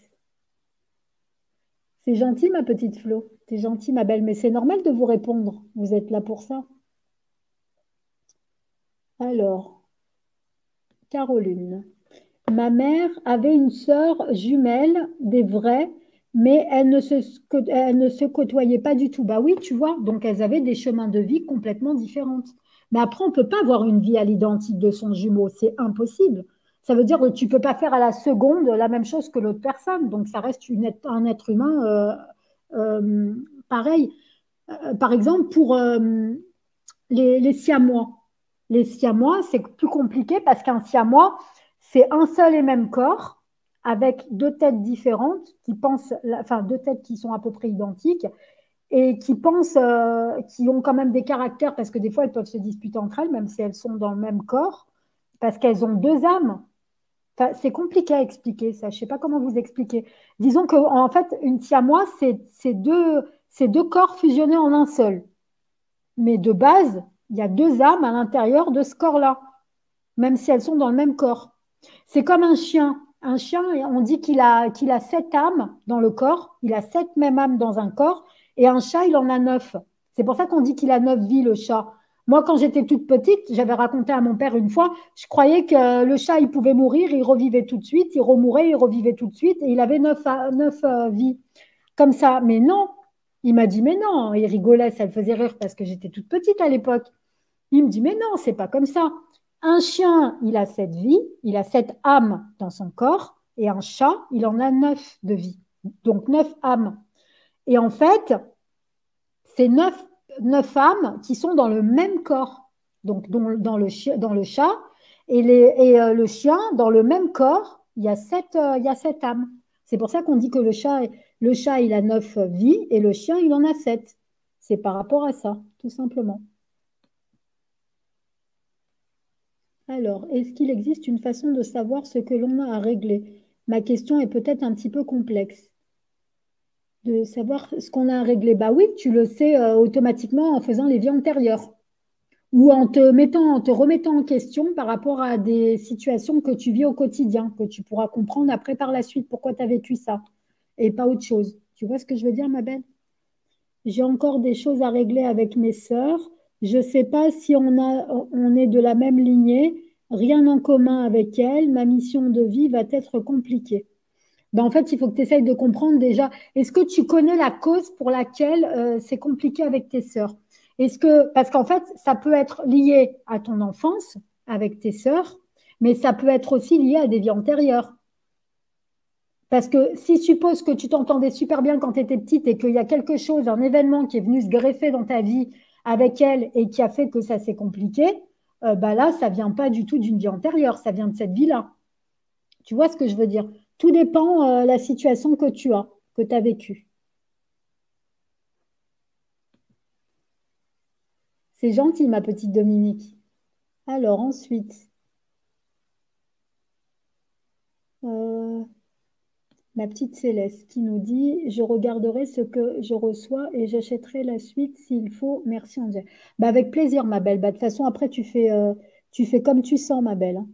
c'est gentil, ma petite Flo. T'es gentille, ma belle, mais c'est normal de vous répondre. Vous êtes là pour ça. Alors, Caroline. Ma mère avait une sœur jumelle, des vraies, mais elles ne se côtoyaient pas du tout. Bah oui, tu vois, donc elles avaient des chemins de vie complètement différents. Mais après, on ne peut pas avoir une vie à l'identique de son jumeau, c'est impossible. Ça veut dire que tu ne peux pas faire à la seconde la même chose que l'autre personne. Donc ça reste un être humain pareil. Par exemple, pour les siamois. Les siamois, c'est plus compliqué parce qu'un siamois, c'est un seul et même corps avec deux têtes différentes qui pensent, enfin deux têtes qui sont à peu près identiques et qui pensent, qui ont quand même des caractères parce que des fois elles peuvent se disputer entre elles même si elles sont dans le même corps parce qu'elles ont deux âmes. Enfin, c'est compliqué à expliquer ça. Je ne sais pas comment vous expliquer. Disons que en fait, une siamois, c'est deux corps fusionnés en un seul. Mais de base, il y a deux âmes à l'intérieur de ce corps-là, même si elles sont dans le même corps. C'est comme un chien. Un chien, on dit qu'il a sept âmes dans le corps, il a sept mêmes âmes dans un corps, et un chat, il en a neuf. C'est pour ça qu'on dit qu'il a neuf vies, le chat. Moi, quand j'étais toute petite, j'avais raconté à mon père une fois, je croyais que le chat, il pouvait mourir, il revivait tout de suite, il remourait, il revivait tout de suite, et il avait neuf vies. Comme ça. Mais non, il m'a dit, mais non, il rigolait, ça le faisait rire parce que j'étais toute petite à l'époque. Il me dit, mais non, c'est pas comme ça. Un chien, il a sept vies, il a sept âmes dans son corps, et un chat, il en a neuf de vies, donc neuf âmes. Et en fait, c'est neuf âmes qui sont dans le même corps, donc dans le chat, et le chien, dans le même corps, il y a sept âmes. C'est pour ça qu'on dit que le chat, il a neuf vies, et le chien, il en a sept. C'est par rapport à ça, tout simplement. Alors, est-ce qu'il existe une façon de savoir ce que l'on a à régler? Ma question est peut-être un petit peu complexe. De savoir ce qu'on a à régler. Bah oui, tu le sais automatiquement en faisant les vies antérieures ou en te remettant en question par rapport à des situations que tu vis au quotidien, que tu pourras comprendre après par la suite pourquoi tu as vécu ça et pas autre chose. Tu vois ce que je veux dire, ma belle? J'ai encore des choses à régler avec mes sœurs. Je ne sais pas si on est de la même lignée, rien en commun avec elles. Ma mission de vie va être compliquée. Ben, en fait, il faut que tu essayes de comprendre déjà, est-ce que tu connais la cause pour laquelle c'est compliqué avec tes sœurs? Parce qu'en fait, ça peut être lié à ton enfance avec tes sœurs, mais ça peut être aussi lié à des vies antérieures. Parce que si suppose que tu t'entendais super bien quand tu étais petite et qu'il y a quelque chose, un événement qui est venu se greffer dans ta vie avec elle et qui a fait que ça s'est compliqué, bah là, ça vient pas du tout d'une vie antérieure, ça vient de cette vie-là. Tu vois ce que je veux dire? Tout dépend la situation que tu as vécue. C'est gentil, ma petite Dominique. Alors ensuite, euh, ma petite Céleste qui nous dit, je regarderai ce que je reçois et j'achèterai la suite s'il faut. Merci Angèle. Bah, avec plaisir, ma belle. Bah, de toute façon, après, tu fais comme tu sens, ma belle, hein.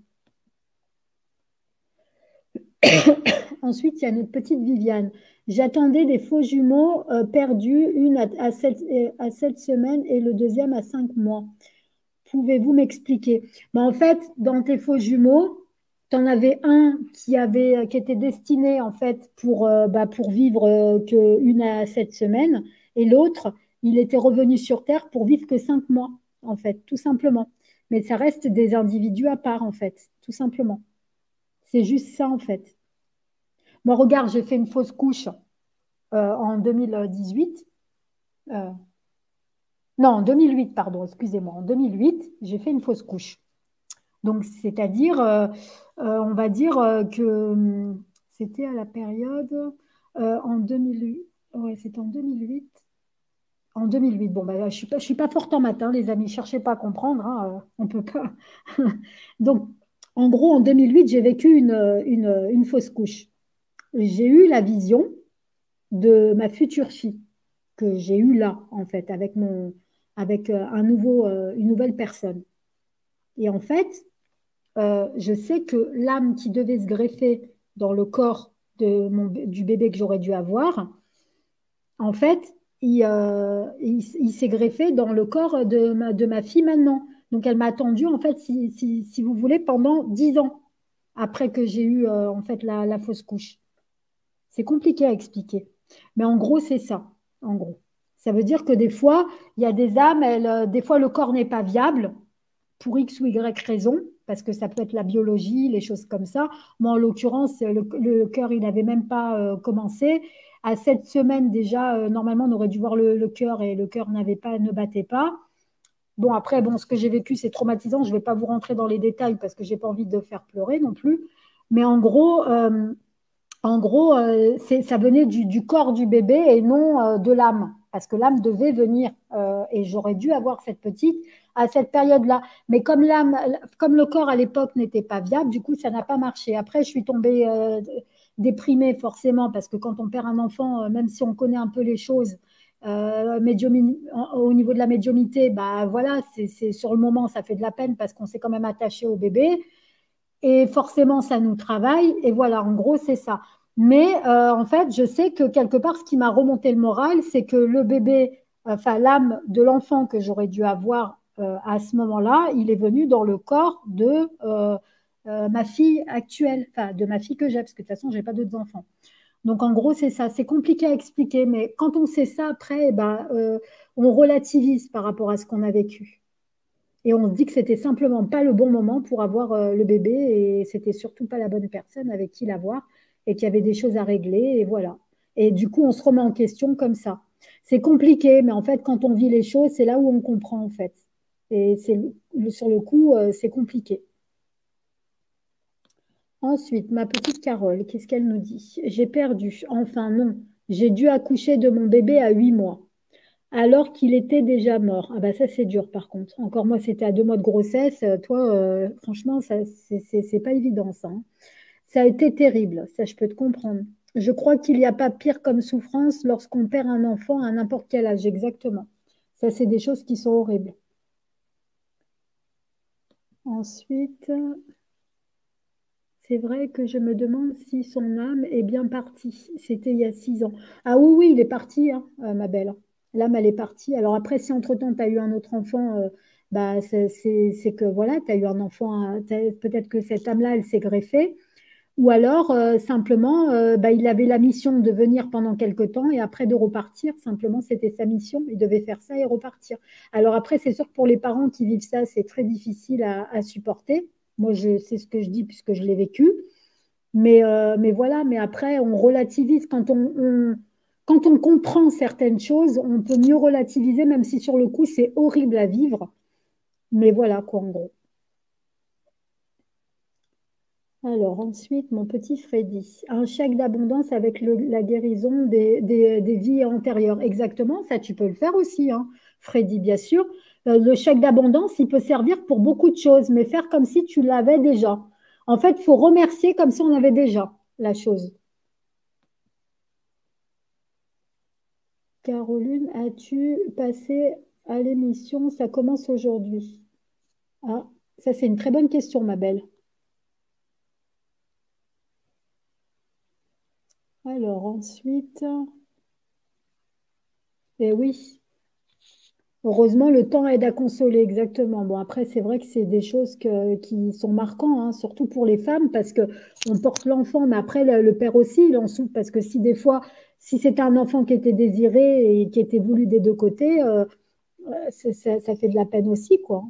Ensuite, il y a notre petite Viviane. J'attendais des faux jumeaux perdus, une à 7 semaines et le deuxième à 5 mois. Pouvez-vous m'expliquer? Ben, en fait, dans tes faux jumeaux, tu en avais un qui était destiné en fait pour vivre que 1 à 7 semaines, et l'autre, il était revenu sur Terre pour vivre que 5 mois, en fait, tout simplement. Mais ça reste des individus à part, en fait, tout simplement. C'est juste ça, en fait. Moi, regarde, j'ai fait une fausse couche en 2018. Euh, non, en 2008, pardon, excusez-moi. En 2008, j'ai fait une fausse couche. Donc, c'est-à-dire, on va dire que c'était à la période en 2008. Ouais, c'était en 2008. En 2008. Bon, bah, je suis pas forte en maths, hein, les amis. Cherchez pas à comprendre, hein, on peut pas. Donc, en gros, en 2008, j'ai vécu une fausse couche. J'ai eu la vision de ma future fille que j'ai eue là, en fait, avec une nouvelle personne. Et en fait, je sais que l'âme qui devait se greffer dans le corps du bébé que j'aurais dû avoir, en fait, il s'est greffé dans le corps de ma fille maintenant. Donc, elle m'a attendu, en fait, si vous voulez, pendant 10 ans après que j'ai eu, en fait, la fausse couche. C'est compliqué à expliquer. Mais en gros, c'est ça. En gros. Ça veut dire que des fois, il y a des âmes, des fois, le corps n'est pas viable pour X ou Y raison, parce que ça peut être la biologie, les choses comme ça. Moi, en l'occurrence, le cœur, il n'avait même pas commencé. À 7 semaines déjà, normalement, on aurait dû voir le cœur et le cœur ne battait pas. Bon, après, bon, ce que j'ai vécu, c'est traumatisant. Je ne vais pas vous rentrer dans les détails parce que je n'ai pas envie de faire pleurer non plus. Mais ça venait du corps du bébé et non de l'âme, parce que l'âme devait venir et j'aurais dû avoir cette petite à cette période-là. Mais comme le corps à l'époque n'était pas viable, du coup, ça n'a pas marché. Après, je suis tombée déprimée forcément, parce que quand on perd un enfant, même si on connaît un peu les choses, au niveau de la médiumnité, bah voilà, c'est sur le moment, ça fait de la peine parce qu'on s'est quand même attaché au bébé. Et forcément, ça nous travaille. Et voilà, en gros, c'est ça. Mais en fait, je sais que quelque part, ce qui m'a remonté le moral, c'est que le bébé, enfin l'âme de l'enfant que j'aurais dû avoir à ce moment-là, il est venu dans le corps de ma fille actuelle, enfin de ma fille que j'ai, parce que de toute façon, je n'ai pas d'autres enfants. Donc en gros, c'est ça. C'est compliqué à expliquer, mais quand on sait ça, après, eh ben, on relativise par rapport à ce qu'on a vécu. Et on se dit que c'était simplement pas le bon moment pour avoir le bébé et c'était surtout pas la bonne personne avec qui l'avoir et qu'il y avait des choses à régler et voilà. Et du coup, on se remet en question comme ça. C'est compliqué, mais en fait, quand on vit les choses, c'est là où on comprend en fait. Et sur le coup, c'est compliqué. Ensuite, ma petite Carole, qu'est-ce qu'elle nous dit? J'ai perdu. Enfin, non. J'ai dû accoucher de mon bébé à 8 mois alors qu'il était déjà mort. Ah bah ça c'est dur par contre. Encore moi c'était à 2 mois de grossesse. Toi franchement ça c'est pas évident ça, hein. Ça a été terrible, ça je peux te comprendre. Je crois qu'il n'y a pas pire comme souffrance lorsqu'on perd un enfant à n'importe quel âge, exactement. Ça c'est des choses qui sont horribles. Ensuite, c'est vrai que je me demande si son âme est bien partie. C'était il y a 6 ans. Ah oui, oui, il est parti, hein, ma belle. L'âme, elle est partie. Alors après, si entre-temps, tu as eu un autre enfant, bah, c'est que voilà, tu as eu un enfant, peut-être que cette âme-là, elle s'est greffée. Ou alors, simplement, bah, il avait la mission de venir pendant quelque temps et après de repartir. Simplement, c'était sa mission. Il devait faire ça et repartir. Alors après, c'est sûr que pour les parents qui vivent ça, c'est très difficile à supporter. Moi, c'est ce que je dis puisque je l'ai vécu. Mais voilà, mais après, on relativise. Quand on comprend certaines choses, on peut mieux relativiser, même si sur le coup, c'est horrible à vivre. Mais voilà, quoi, en gros. Alors, ensuite, mon petit Freddy. Un chèque d'abondance avec la guérison des vies antérieures. Exactement, ça, tu peux le faire aussi, hein, Freddy, bien sûr. Le chèque d'abondance, il peut servir pour beaucoup de choses, mais faire comme si tu l'avais déjà. En fait, il faut remercier comme si on avait déjà la chose. Caroline, as-tu passé à l'émission? Ça commence aujourd'hui. Ah, ça, c'est une très bonne question, ma belle. Alors, ensuite, eh oui. Heureusement, le temps aide à consoler, exactement. Bon, après, c'est vrai que c'est des choses qui sont marquantes, hein, surtout pour les femmes, parce que on porte l'enfant, mais après, le père aussi, il en souffre, parce que si des fois, si c'était un enfant qui était désiré et qui était voulu des deux côtés, ça fait de la peine aussi, quoi.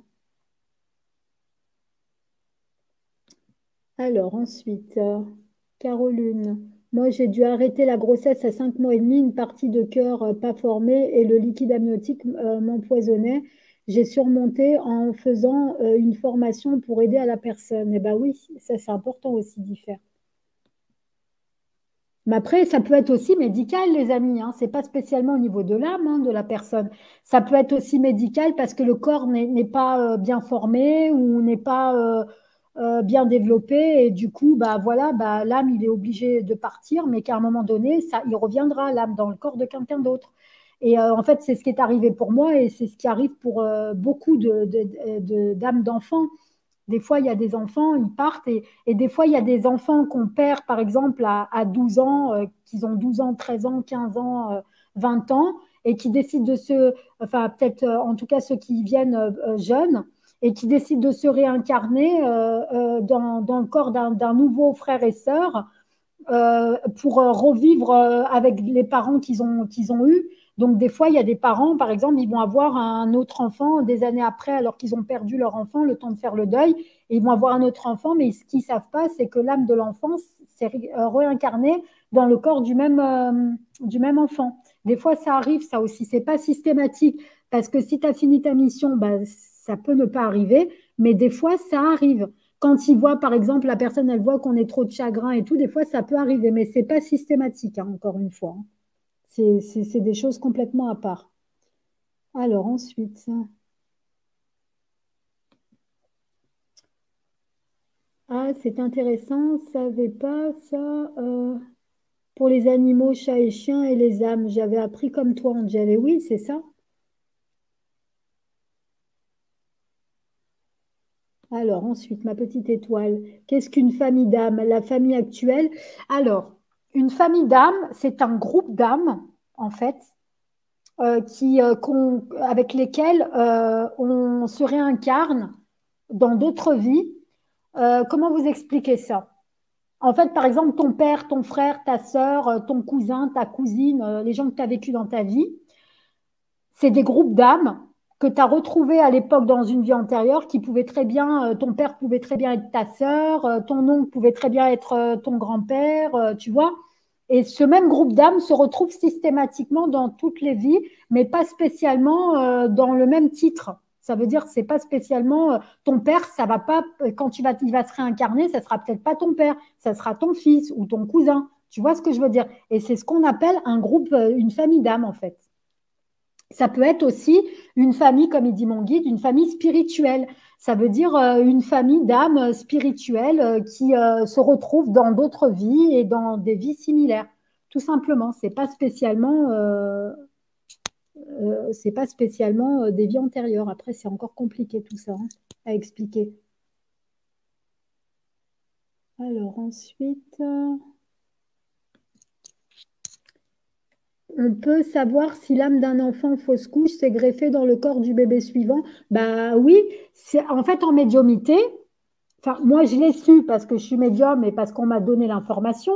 Alors, ensuite, Caroline, moi, j'ai dû arrêter la grossesse à 5 mois et demi, une partie de cœur pas formée et le liquide amniotique m'empoisonnait. J'ai surmonté en faisant une formation pour aider à la personne. Eh bien oui, ça c'est important aussi d'y faire. Mais après, ça peut être aussi médical, les amis, hein. C'est pas spécialement au niveau de l'âme, hein, de la personne. Ça peut être aussi médical parce que le corps n'est pas bien formé ou n'est pas bien développé, et du coup, bah voilà, bah, l'âme, il est obligé de partir, mais qu'à un moment donné, ça, il reviendra, l'âme, dans le corps de quelqu'un d'autre. Et en fait, c'est ce qui est arrivé pour moi, et c'est ce qui arrive pour beaucoup d'âmes d'enfants. Des fois, il y a des enfants, ils partent, et des fois, il y a des enfants qu'on perd, par exemple, à 12 ans, qui ont 12 ans, 13 ans, 15 ans, 20 ans, et qui décident de se, enfin, peut-être, en tout cas, ceux qui viennent jeunes, et qui décident de se réincarner dans le corps d'un nouveau frère et sœur pour revivre avec les parents qu'ils ont eus. Donc, des fois, il y a des parents, par exemple, ils vont avoir un autre enfant des années après, alors qu'ils ont perdu leur enfant, le temps de faire le deuil, et ils vont avoir un autre enfant, mais ce qu'ils ne savent pas, c'est que l'âme de l'enfant s'est réincarnée dans le corps du même enfant. Des fois, ça arrive, ça aussi. C'est pas systématique, parce que si tu as fini ta mission, bah, ça peut ne pas arriver, mais des fois, ça arrive. Quand ils voient, par exemple, la personne, elle voit qu'on est trop de chagrin et tout, des fois, ça peut arriver, mais c'est pas systématique, hein, encore une fois, hein. C'est des choses complètement à part. Alors, ensuite, ah, c'est intéressant, je savais pas ça. Pour les animaux, chats et chiens et les âmes, j'avais appris comme toi, Angèle. Et oui, c'est ça. Alors, ensuite, ma petite étoile, qu'est-ce qu'une famille d'âmes? La famille actuelle. Alors, une famille d'âmes, c'est un groupe d'âmes, en fait, avec lesquels on se réincarne dans d'autres vies. Comment vous expliquer ça? En fait, par exemple, ton père, ton frère, ta sœur, ton cousin, ta cousine, les gens que tu as vécu dans ta vie, c'est des groupes d'âmes que tu as retrouvés à l'époque dans une vie antérieure qui pouvaient très bien, ton père pouvait très bien être ta sœur, ton oncle pouvait très bien être ton grand-père, tu vois. Et ce même groupe d'âmes se retrouve systématiquement dans toutes les vies, mais pas spécialement dans le même titre. Ça veut dire que c'est pas spécialement ton père, ça va pas, quand il va se réincarner, ça sera peut-être pas ton père, ça sera ton fils ou ton cousin. Tu vois ce que je veux dire? Et c'est ce qu'on appelle un groupe, une famille d'âmes en fait. Ça peut être aussi une famille, comme il dit mon guide, une famille spirituelle. Ça veut dire une famille d'âmes spirituelles qui se retrouvent dans d'autres vies et dans des vies similaires. Tout simplement, c'est pas spécialement des vies antérieures. Après, c'est encore compliqué tout ça, hein, à expliquer. Alors ensuite, on peut savoir si l'âme d'un enfant fausse couche s'est greffée dans le corps du bébé suivant. Bah oui, c'est en fait en médiumité. Enfin, moi, je l'ai su parce que je suis médium et parce qu'on m'a donné l'information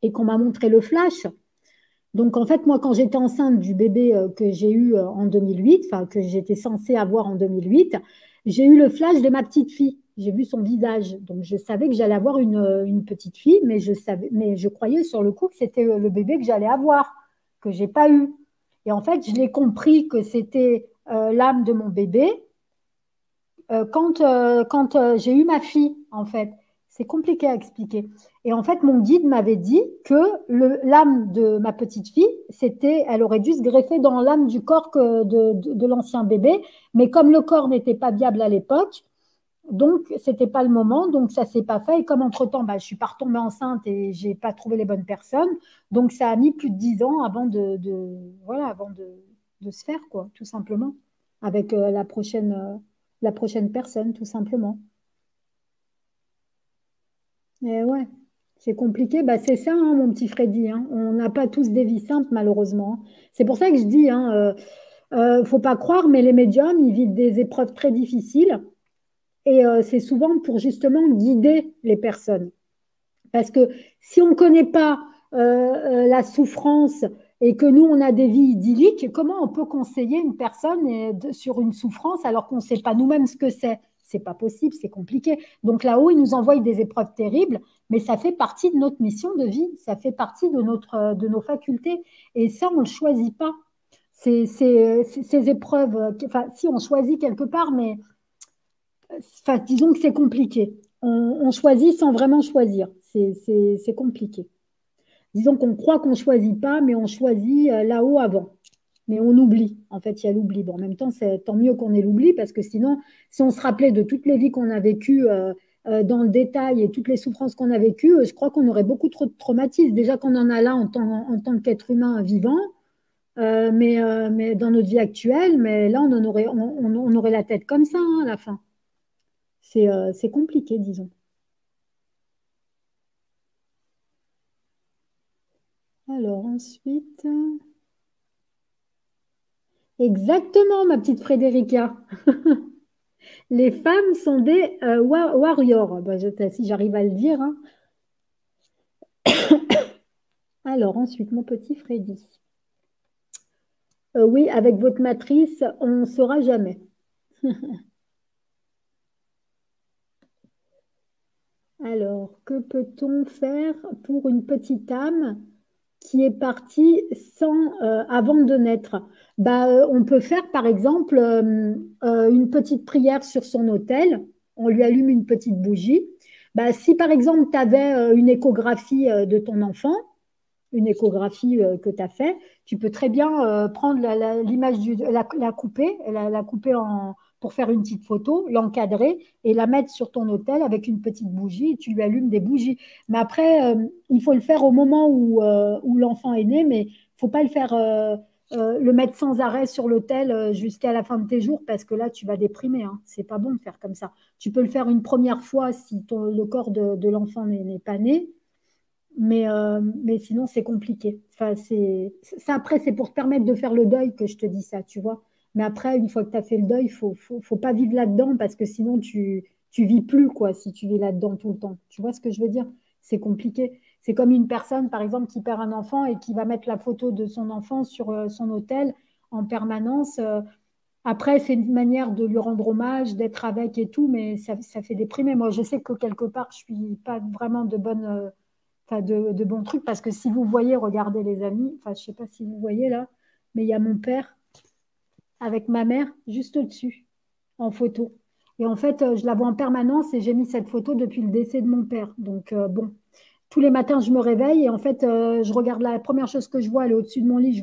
et qu'on m'a montré le flash. Donc, en fait, moi, quand j'étais enceinte du bébé que j'ai eu en 2008, enfin, que j'étais censée avoir en 2008, j'ai eu le flash de ma petite fille. J'ai vu son visage. Donc, je savais que j'allais avoir une petite fille, mais je croyais sur le coup que c'était le bébé que j'allais avoir, que j'ai pas eu. Et en fait, je l'ai compris que c'était l'âme de mon bébé quand j'ai eu ma fille, en fait. C'est compliqué à expliquer. Et en fait, mon guide m'avait dit que l'âme de ma petite fille, elle aurait dû se greffer dans l'âme du corps de l'ancien bébé. Mais comme le corps n'était pas viable à l'époque, donc c'était pas le moment, donc ça s'est pas fait. Et comme entre-temps, bah, je suis pas retombée enceinte et j'ai pas trouvé les bonnes personnes, donc ça a mis plus de 10 ans avant voilà, avant de se faire, quoi, tout simplement, avec la prochaine personne, tout simplement. Et ouais, c'est compliqué. Bah, c'est ça, hein, mon petit Freddy, hein. On n'a pas tous des vies simples, malheureusement. C'est pour ça que je dis, hein, faut pas croire, mais les médiums, ils vivent des épreuves très difficiles. Et c'est souvent pour justement guider les personnes. Parce que si on ne connaît pas la souffrance et que nous, on a des vies idylliques, comment on peut conseiller une personne sur une souffrance alors qu'on ne sait pas nous-mêmes ce que c'est? C'est pas possible, c'est compliqué. Donc là-haut, ils nous envoient des épreuves terribles, mais ça fait partie de notre mission de vie, ça fait partie de nos facultés. Et ça, on ne le choisit pas. Ces épreuves, enfin, si on choisit quelque part, mais enfin, disons que c'est compliqué. On choisit sans vraiment choisir. C'est compliqué. Disons qu'on croit qu'on ne choisit pas, mais on choisit là-haut avant. Mais on oublie. En fait, il y a l'oubli. Bon, en même temps, c'est tant mieux qu'on ait l'oubli, parce que sinon, si on se rappelait de toutes les vies qu'on a vécues dans le détail et toutes les souffrances qu'on a vécues, je crois qu'on aurait beaucoup trop de traumatismes. Déjà qu'on en a là en tant qu'être humain vivant, mais dans notre vie actuelle, mais là, on aurait la tête comme ça hein, à la fin. C'est compliqué, disons. Alors ensuite, exactement, ma petite Frédérica. Les femmes sont des warriors. Ben, si j'arrive à le dire. Hein. Alors ensuite, mon petit Freddy. Oui, avec votre matrice, on ne saura jamais. Alors, que peut-on faire pour une petite âme qui est partie avant de naître? Bah, on peut faire, par exemple, une petite prière sur son autel. On lui allume une petite bougie. Bah, si, par exemple, tu avais une échographie de ton enfant, une échographie que tu as fait, tu peux très bien prendre l'image, la couper, la couper pour faire une petite photo, l'encadrer et la mettre sur ton autel avec une petite bougie et tu lui allumes des bougies. Mais après, il faut le faire au moment où l'enfant est né, mais il ne faut pas le mettre sans arrêt sur l'autel jusqu'à la fin de tes jours parce que là, tu vas déprimer. Hein. C'est pas bon de faire comme ça. Tu peux le faire une première fois si le corps de l'enfant n'est pas né. Mais sinon, c'est compliqué. Enfin, ça, après, c'est pour te permettre de faire le deuil que je te dis ça, tu vois. Mais après, une fois que tu as fait le deuil, faut pas vivre là-dedans parce que sinon, tu vis plus, quoi, si tu vis là-dedans tout le temps. Tu vois ce que je veux dire? C'est compliqué. C'est comme une personne, par exemple, qui perd un enfant et qui va mettre la photo de son enfant sur son autel en permanence. Après, c'est une manière de lui rendre hommage, d'être avec et tout, mais ça fait déprimer. Moi, je sais que quelque part, je suis pas vraiment de bonne enfin, de bons trucs. Parce que si vous voyez, regardez les amis, enfin, je sais pas si vous voyez là, mais il y a mon père avec ma mère juste au-dessus, en photo. Et en fait, je la vois en permanence et j'ai mis cette photo depuis le décès de mon père. Donc, bon, tous les matins, je me réveille et en fait, je regarde la première chose que je vois, elle est au-dessus de mon lit,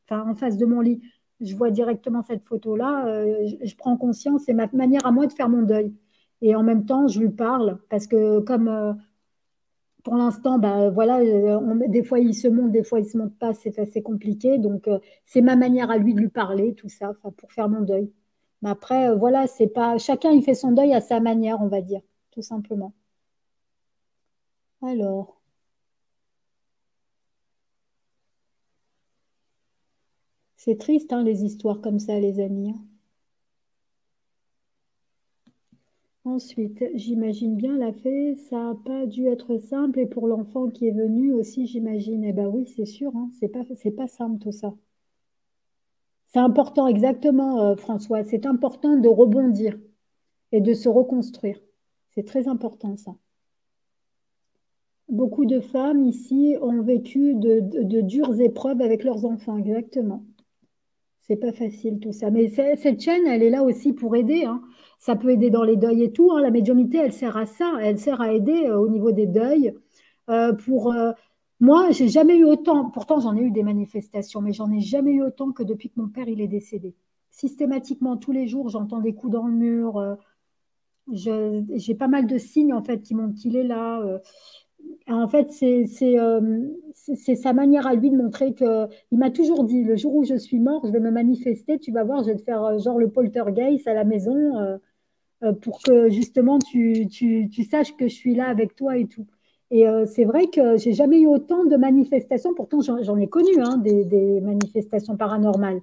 enfin, en face de mon lit, je vois directement cette photo-là. Je prends conscience, c'est ma manière à moi de faire mon deuil. Et en même temps, je lui parle parce que comme pour l'instant, bah, voilà, des fois il se monte, des fois il se monte pas, c'est assez compliqué. Donc c'est ma manière à lui de lui parler, tout ça, enfin, pour faire mon deuil. Mais après, voilà, c'est pas chacun il fait son deuil à sa manière, on va dire, tout simplement. Alors, c'est triste, hein, les histoires comme ça, les amis. Hein. Ensuite, j'imagine bien la fée, ça n'a pas dû être simple et pour l'enfant qui est venu aussi, j'imagine. Eh ben oui, c'est sûr, hein, c'est pas simple tout ça. C'est important, exactement, François. C'est important de rebondir et de se reconstruire. C'est très important, ça. Beaucoup de femmes ici ont vécu de dures épreuves avec leurs enfants, exactement. C'est pas facile tout ça. Mais cette chaîne, elle est là aussi pour aider. Hein. Ça peut aider dans les deuils et tout. Hein. La médiumnité, elle sert à ça. Elle sert à aider au niveau des deuils. Moi, j'ai jamais eu autant. Pourtant, j'en ai eu des manifestations, mais j'en ai jamais eu autant que depuis que mon père il est décédé. Systématiquement, tous les jours, j'entends des coups dans le mur. J'ai pas mal de signes en fait qui montrent qu'il est là. En fait, c'est sa manière à lui de montrer que. Il m'a toujours dit, le jour où je suis mort, je vais me manifester, tu vas voir, je vais te faire genre le poltergeist à la maison pour que justement tu saches que je suis là avec toi et tout. Et c'est vrai que j'ai jamais eu autant de manifestations, pourtant j'en ai connu hein, des manifestations paranormales,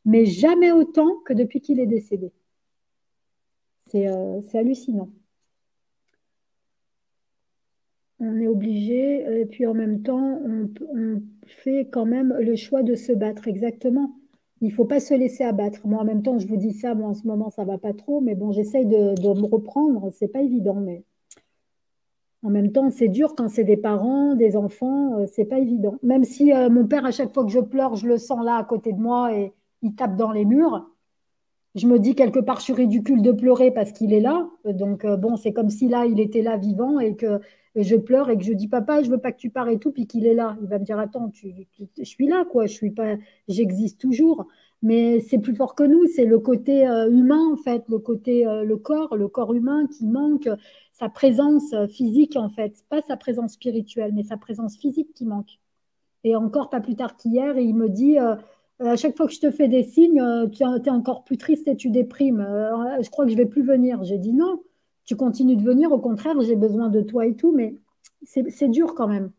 mais jamais autant que depuis qu'il est décédé. C'est hallucinant. On est obligé, et puis en même temps, on fait quand même le choix de se battre, exactement. Il ne faut pas se laisser abattre. Moi, en même temps, je vous dis ça, moi, en ce moment, ça ne va pas trop, mais bon, j'essaye de me reprendre. C'est pas évident, mais en même temps, c'est dur quand c'est des parents, des enfants, c'est pas évident. Même si mon père, à chaque fois que je pleure, je le sens là à côté de moi et il tape dans les murs. Je me dis quelque part, je suis ridicule de pleurer parce qu'il est là. Donc, bon, c'est comme si là, il était là vivant et que je pleure et que je dis, papa, je veux pas que tu pars et tout, puis qu'il est là. Il va me dire, attends, je suis là, quoi. Je suis pas, j'existe toujours. mais c'est plus fort que nous, c'est le côté humain en fait, le côté le corps humain qui manque, sa présence physique en fait, pas sa présence spirituelle, mais sa présence physique qui manque. Et encore pas plus tard qu'hier, il me dit à chaque fois que je te fais des signes, tu es encore plus triste et tu déprimes. Je crois que je vais plus venir. J'ai dit non, tu continues de venir. Au contraire, j'ai besoin de toi et tout, mais c'est dur quand même.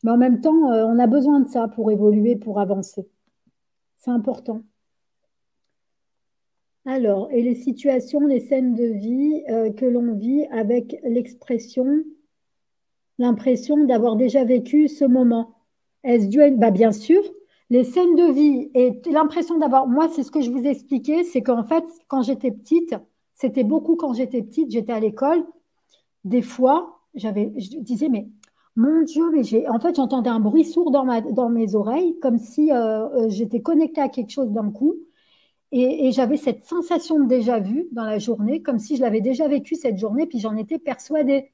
Mais en même temps, on a besoin de ça pour évoluer, pour avancer. C'est important. Alors, et les situations, les scènes de vie que l'on vit avec l'impression d'avoir déjà vécu ce moment. Est-ce dû à bah, bien sûr, les scènes de vie et l'impression d'avoir. Moi, c'est ce que je vous ai expliqué, c'est qu'en fait, quand j'étais petite, c'était beaucoup quand j'étais petite, j'étais à l'école. Des fois, je disais, mais mon Dieu, mais en fait, j'entendais un bruit sourd dans mes oreilles, comme si j'étais connectée à quelque chose d'un coup. Et j'avais cette sensation de déjà vu dans la journée, comme si je l'avais déjà vécu cette journée, puis j'en étais persuadée.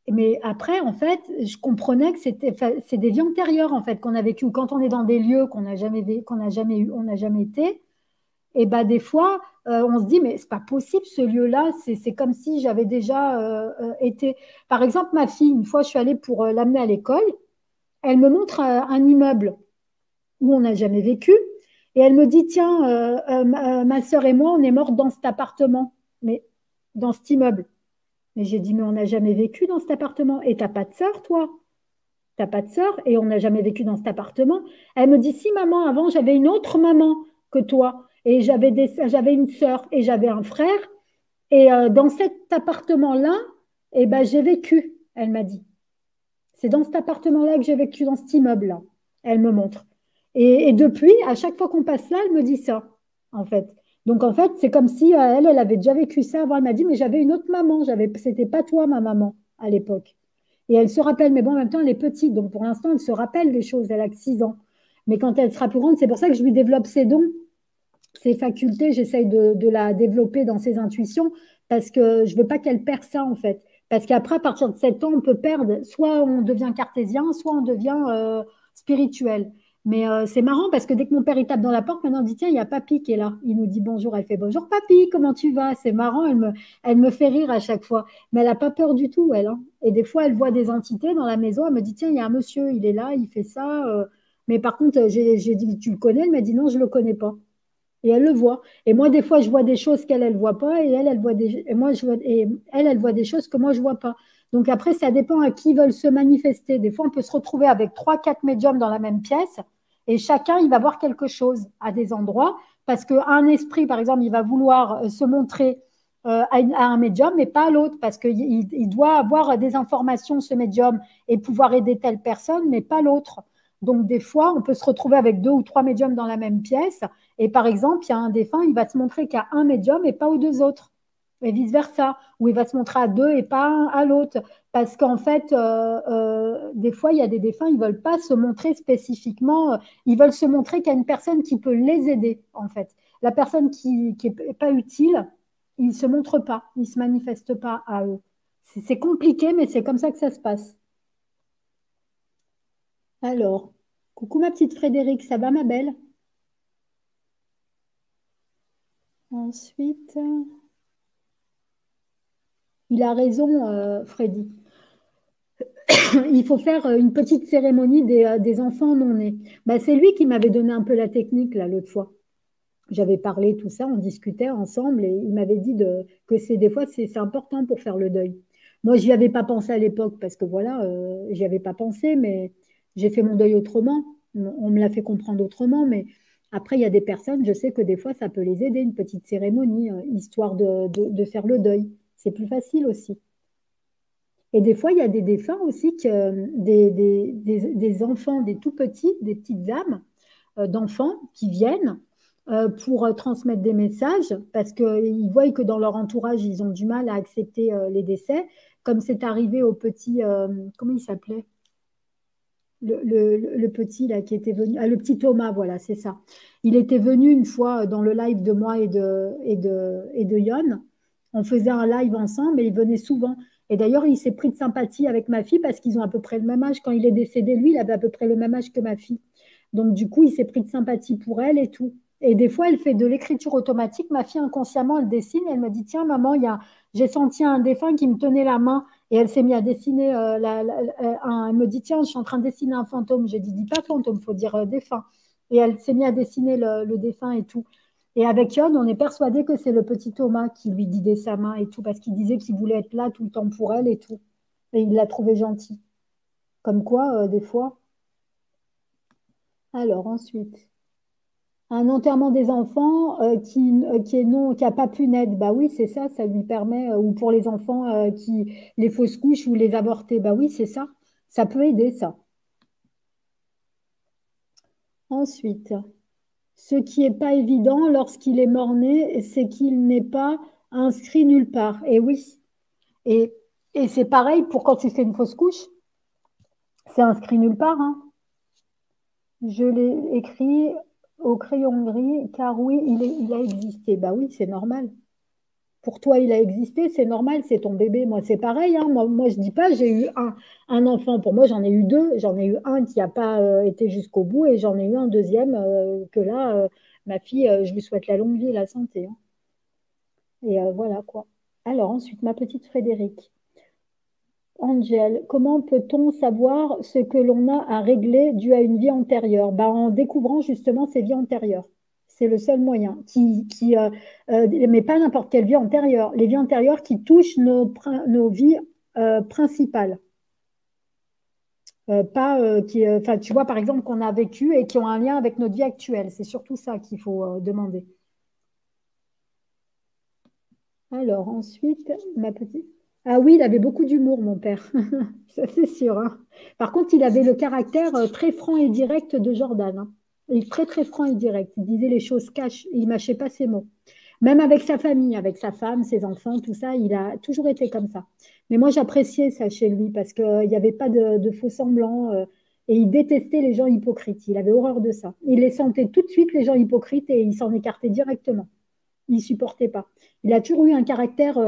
Mais après, en fait, je comprenais que c'est des vies antérieures, en fait, qu'on a vécues. Quand on est dans des lieux qu'on n'a jamais eu, on n'a jamais été, et ben des fois, on se dit, mais c'est pas possible, ce lieu-là, c'est comme si j'avais déjà été. Par exemple, ma fille, une fois, je suis allée pour l'amener à l'école, elle me montre un immeuble où on n'a jamais vécu, et elle me dit, tiens, ma sœur et moi, on est mortes dans cet appartement, mais dans cet immeuble. Mais j'ai dit, mais on n'a jamais vécu dans cet appartement. Et t'as pas de sœur, toi? T'as pas de sœur? Et on n'a jamais vécu dans cet appartement. Elle me dit, si, maman, avant, j'avais une autre maman que toi. Et j'avais une sœur et j'avais un frère. Et dans cet appartement-là, eh ben, j'ai vécu, elle m'a dit. C'est dans cet appartement-là que j'ai vécu, dans cet immeuble-là. Elle me montre. Et depuis, à chaque fois qu'on passe là, elle me dit ça, en fait. Donc, en fait, c'est comme si elle avait déjà vécu ça avant. Elle m'a dit, mais j'avais une autre maman. C'était pas toi, ma maman, à l'époque. Et elle se rappelle, mais bon, en même temps, elle est petite. Donc, pour l'instant, elle se rappelle des choses. Elle a que 6 ans. Mais quand elle sera plus grande, c'est pour ça que je lui développe ses dons, ses facultés. J'essaye de la développer dans ses intuitions parce que je veux pas qu'elle perde ça, en fait. Parce qu'après, à partir de 7 ans, on peut perdre. Soit on devient cartésien, soit on devient spirituel. Mais c'est marrant parce que dès que mon père il tape dans la porte, maintenant il dit tiens, il y a papy qui est là. Il nous dit bonjour. Elle fait bonjour papy, comment tu vas? C'est marrant, elle me fait rire à chaque fois. Mais elle n'a pas peur du tout, elle, hein. Et des fois, elle voit des entités dans la maison. Elle me dit tiens, il y a un monsieur, il est là, il fait ça. Mais par contre, j'ai dit tu le connais? Elle m'a dit non, je ne le connais pas. Et elle le voit. Et moi, des fois, je vois des choses qu'elle, elle ne voit pas. Et elle voit et moi, elle voit des choses que moi, je ne vois pas. Donc après, ça dépend à qui veulent se manifester. Des fois, on peut se retrouver avec 3, 4 médiums dans la même pièce. Et chacun, il va voir quelque chose à des endroits. Parce qu'un esprit, par exemple, il va vouloir se montrer à un médium, mais pas à l'autre. Parce qu'il doit avoir des informations, ce médium, et pouvoir aider telle personne, mais pas l'autre. Donc, des fois, on peut se retrouver avec 2 ou 3 médiums dans la même pièce. Et par exemple, il y a un défunt, il va se montrer qu'à un médium et pas aux 2 autres. Et vice-versa. Ou il va se montrer à 2 et pas à l'autre. Parce qu'en fait, des fois, il y a des défunts, ils ne veulent pas se montrer spécifiquement. Ils veulent se montrer qu'il y a une personne qui peut les aider, en fait. La personne qui n'est pas utile, il ne se montre pas, il ne se manifeste pas à eux. C'est compliqué, mais c'est comme ça que ça se passe. Alors, coucou ma petite Frédéric, ça va ma belle? Ensuite, il a raison, Freddy. Il faut faire une petite cérémonie des enfants non-nés. Bah, c'est lui qui m'avait donné un peu la technique là l'autre fois. J'avais parlé tout ça, on discutait ensemble et il m'avait dit que des fois c'est important pour faire le deuil. Moi, j'y avais pas pensé à l'époque parce que voilà, j'y avais pas pensé, mais j'ai fait mon deuil autrement. On me l'a fait comprendre autrement, mais après, il y a des personnes, je sais que des fois, ça peut les aider, une petite cérémonie, histoire de faire le deuil. C'est plus facile aussi. Et des fois, il y a des défunts aussi, des enfants, des tout petits, des petites âmes d'enfants qui viennent pour transmettre des messages parce qu'ils voient que dans leur entourage, ils ont du mal à accepter les décès, comme c'est arrivé au petit, comment il s'appelait? Le petit là qui était venu, le petit Thomas, voilà, c'est ça. Il était venu une fois dans le live de moi et de Yon. On faisait un live ensemble et il venait souvent. Et d'ailleurs, il s'est pris de sympathie avec ma fille parce qu'ils ont à peu près le même âge. Quand il est décédé, lui, il avait à peu près le même âge que ma fille. Donc, du coup, il s'est pris de sympathie pour elle et tout. Et des fois, elle fait de l'écriture automatique. Ma fille, inconsciemment, elle dessine. Elle me dit, tiens, maman, j'ai senti un défunt qui me tenait la main. Et elle s'est mise à dessiner. Elle me dit, tiens, je suis en train de dessiner un fantôme. J'ai dit, dis pas fantôme, faut dire défunt. Et elle s'est mise à dessiner le défunt et tout. Et avec Yon, on est persuadé que c'est le petit Thomas qui lui guidait sa main et tout, parce qu'il disait qu'il voulait être là tout le temps pour elle et tout. Et il l'a trouvé gentil. Comme quoi, des fois. Alors, ensuite. Un enterrement des enfants qui est non, qui a pas pu naître, bah oui, c'est ça, ça lui permet, ou pour les enfants qui les fausses couches ou les avortés, bah oui, c'est ça peut aider ça. Ensuite, ce qui est pas évident lorsqu'il est mort-né, c'est qu'il n'est pas inscrit nulle part. Et oui, et, et c'est pareil pour quand tu fais une fausse couche, c'est inscrit nulle part, hein. Je l'ai écrit au crayon gris, car oui, il a existé. Bah oui, c'est normal. Pour toi, il a existé, c'est normal, c'est ton bébé. Moi, c'est pareil, hein. Moi, je dis pas, j'ai eu un enfant. Pour moi, j'en ai eu deux. J'en ai eu un qui n'a pas été jusqu'au bout et j'en ai eu un deuxième que là, ma fille, je lui souhaite la longue vie et la santé, hein. Et voilà quoi. Alors ensuite, ma petite Frédérique. Angel, comment peut-on savoir ce que l'on a à régler dû à une vie antérieure? Ben, en découvrant justement ses vies antérieures. C'est le seul moyen. Mais pas n'importe quelle vie antérieure. Les vies antérieures qui touchent nos vies principales. Pas enfin, tu vois, par exemple, qu'on a vécu et qui ont un lien avec notre vie actuelle. C'est surtout ça qu'il faut demander. Alors, ensuite, ma petite. Ah oui, il avait beaucoup d'humour, mon père. Ça, c'est sûr, hein. Par contre, il avait le caractère très franc et direct de Jordan, hein. Il est très, très franc et direct. Il disait les choses cash, il mâchait pas ses mots. Même avec sa famille, avec sa femme, ses enfants, tout ça, il a toujours été comme ça. Mais moi, j'appréciais ça chez lui parce qu'il n'y avait pas de faux semblants et il détestait les gens hypocrites. Il avait horreur de ça. Il les sentait tout de suite, les gens hypocrites, et il s'en écartait directement. Il supportait pas. Il a toujours eu un caractère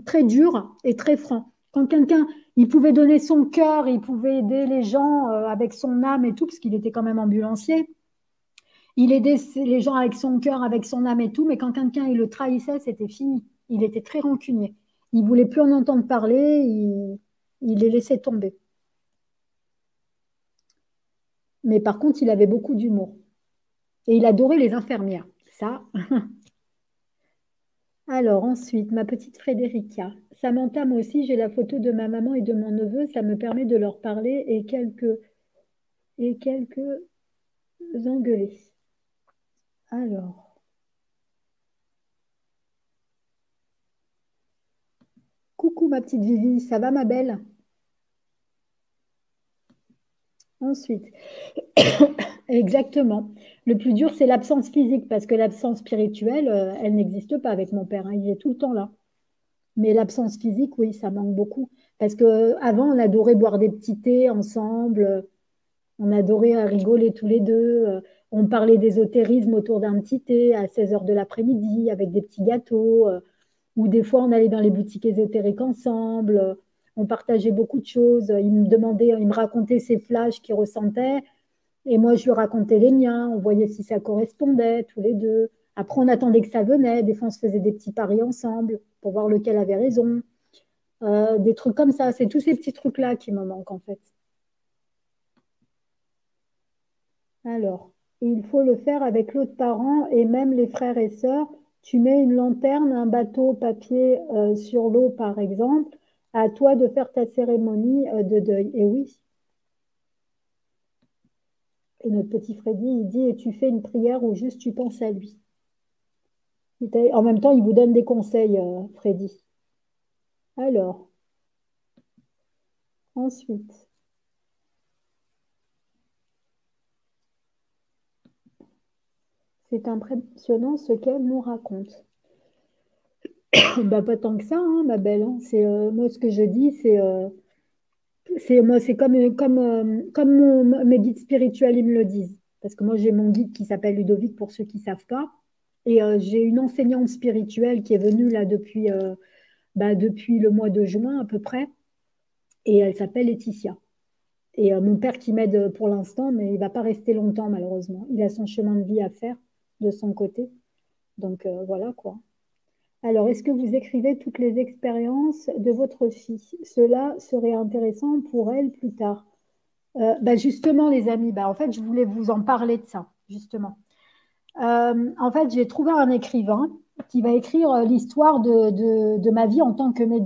très dur et très franc. Quand quelqu'un, il pouvait donner son cœur, il pouvait aider les gens avec son âme et tout, parce qu'il était quand même ambulancier. Il aidait les gens avec son cœur, avec son âme et tout, mais quand quelqu'un il le trahissait, c'était fini. Il était très rancunier. Il voulait plus en entendre parler, il les laissait tomber. Mais par contre, il avait beaucoup d'humour. Et il adorait les infirmières. Ça, alors ensuite, ma petite Frédérica. Samantha, moi aussi, j'ai la photo de ma maman et de mon neveu. Ça me permet de leur parler et quelques engueulés. Alors, coucou ma petite Vivi, ça va ma belle? Ensuite, exactement. Le plus dur, c'est l'absence physique parce que l'absence spirituelle, elle n'existe pas avec mon père, hein. Il est tout le temps là. Mais l'absence physique, oui, ça manque beaucoup. Parce que avant, on adorait boire des petits thés ensemble. On adorait rigoler tous les deux. On parlait d'ésotérisme autour d'un petit thé à 16 heures de l'après-midi avec des petits gâteaux. Ou des fois, on allait dans les boutiques ésotériques ensemble. On partageait beaucoup de choses. Il me racontait ses flashs qu'il ressentait. Et moi, je lui racontais les miens. On voyait si ça correspondait tous les deux. Après, on attendait que ça venait. Des fois, on se faisait des petits paris ensemble pour voir lequel avait raison. Des trucs comme ça. C'est tous ces petits trucs-là qui me manquent en fait. Alors, il faut le faire avec l'autre parent et même les frères et sœurs. Tu mets une lanterne, un bateau papier sur l'eau, par exemple. À toi de faire ta cérémonie de deuil. Et oui, et notre petit Freddy, il dit, et tu fais une prière ou juste tu penses à lui. En même temps, il vous donne des conseils, Freddy. Alors, ensuite, c'est impressionnant ce qu'elle nous raconte. Bah, pas tant que ça, hein, ma belle, hein. Moi, ce que je dis, c'est comme mes guides spirituels, ils me le disent. Parce que moi, j'ai mon guide qui s'appelle Ludovic, pour ceux qui ne savent pas. Et j'ai une enseignante spirituelle qui est venue là depuis le mois de juin à peu près. Et elle s'appelle Laetitia. Et mon père qui m'aide pour l'instant, mais il ne va pas rester longtemps malheureusement. Il a son chemin de vie à faire. de son côté. Donc, voilà quoi. Alors, est-ce que vous écrivez toutes les expériences de votre fille? Cela serait intéressant pour elle plus tard. Bah, justement, les amis, bah, en fait, je voulais vous en parler de ça, justement. En fait, j'ai trouvé un écrivain qui va écrire l'histoire de ma vie en tant que médium.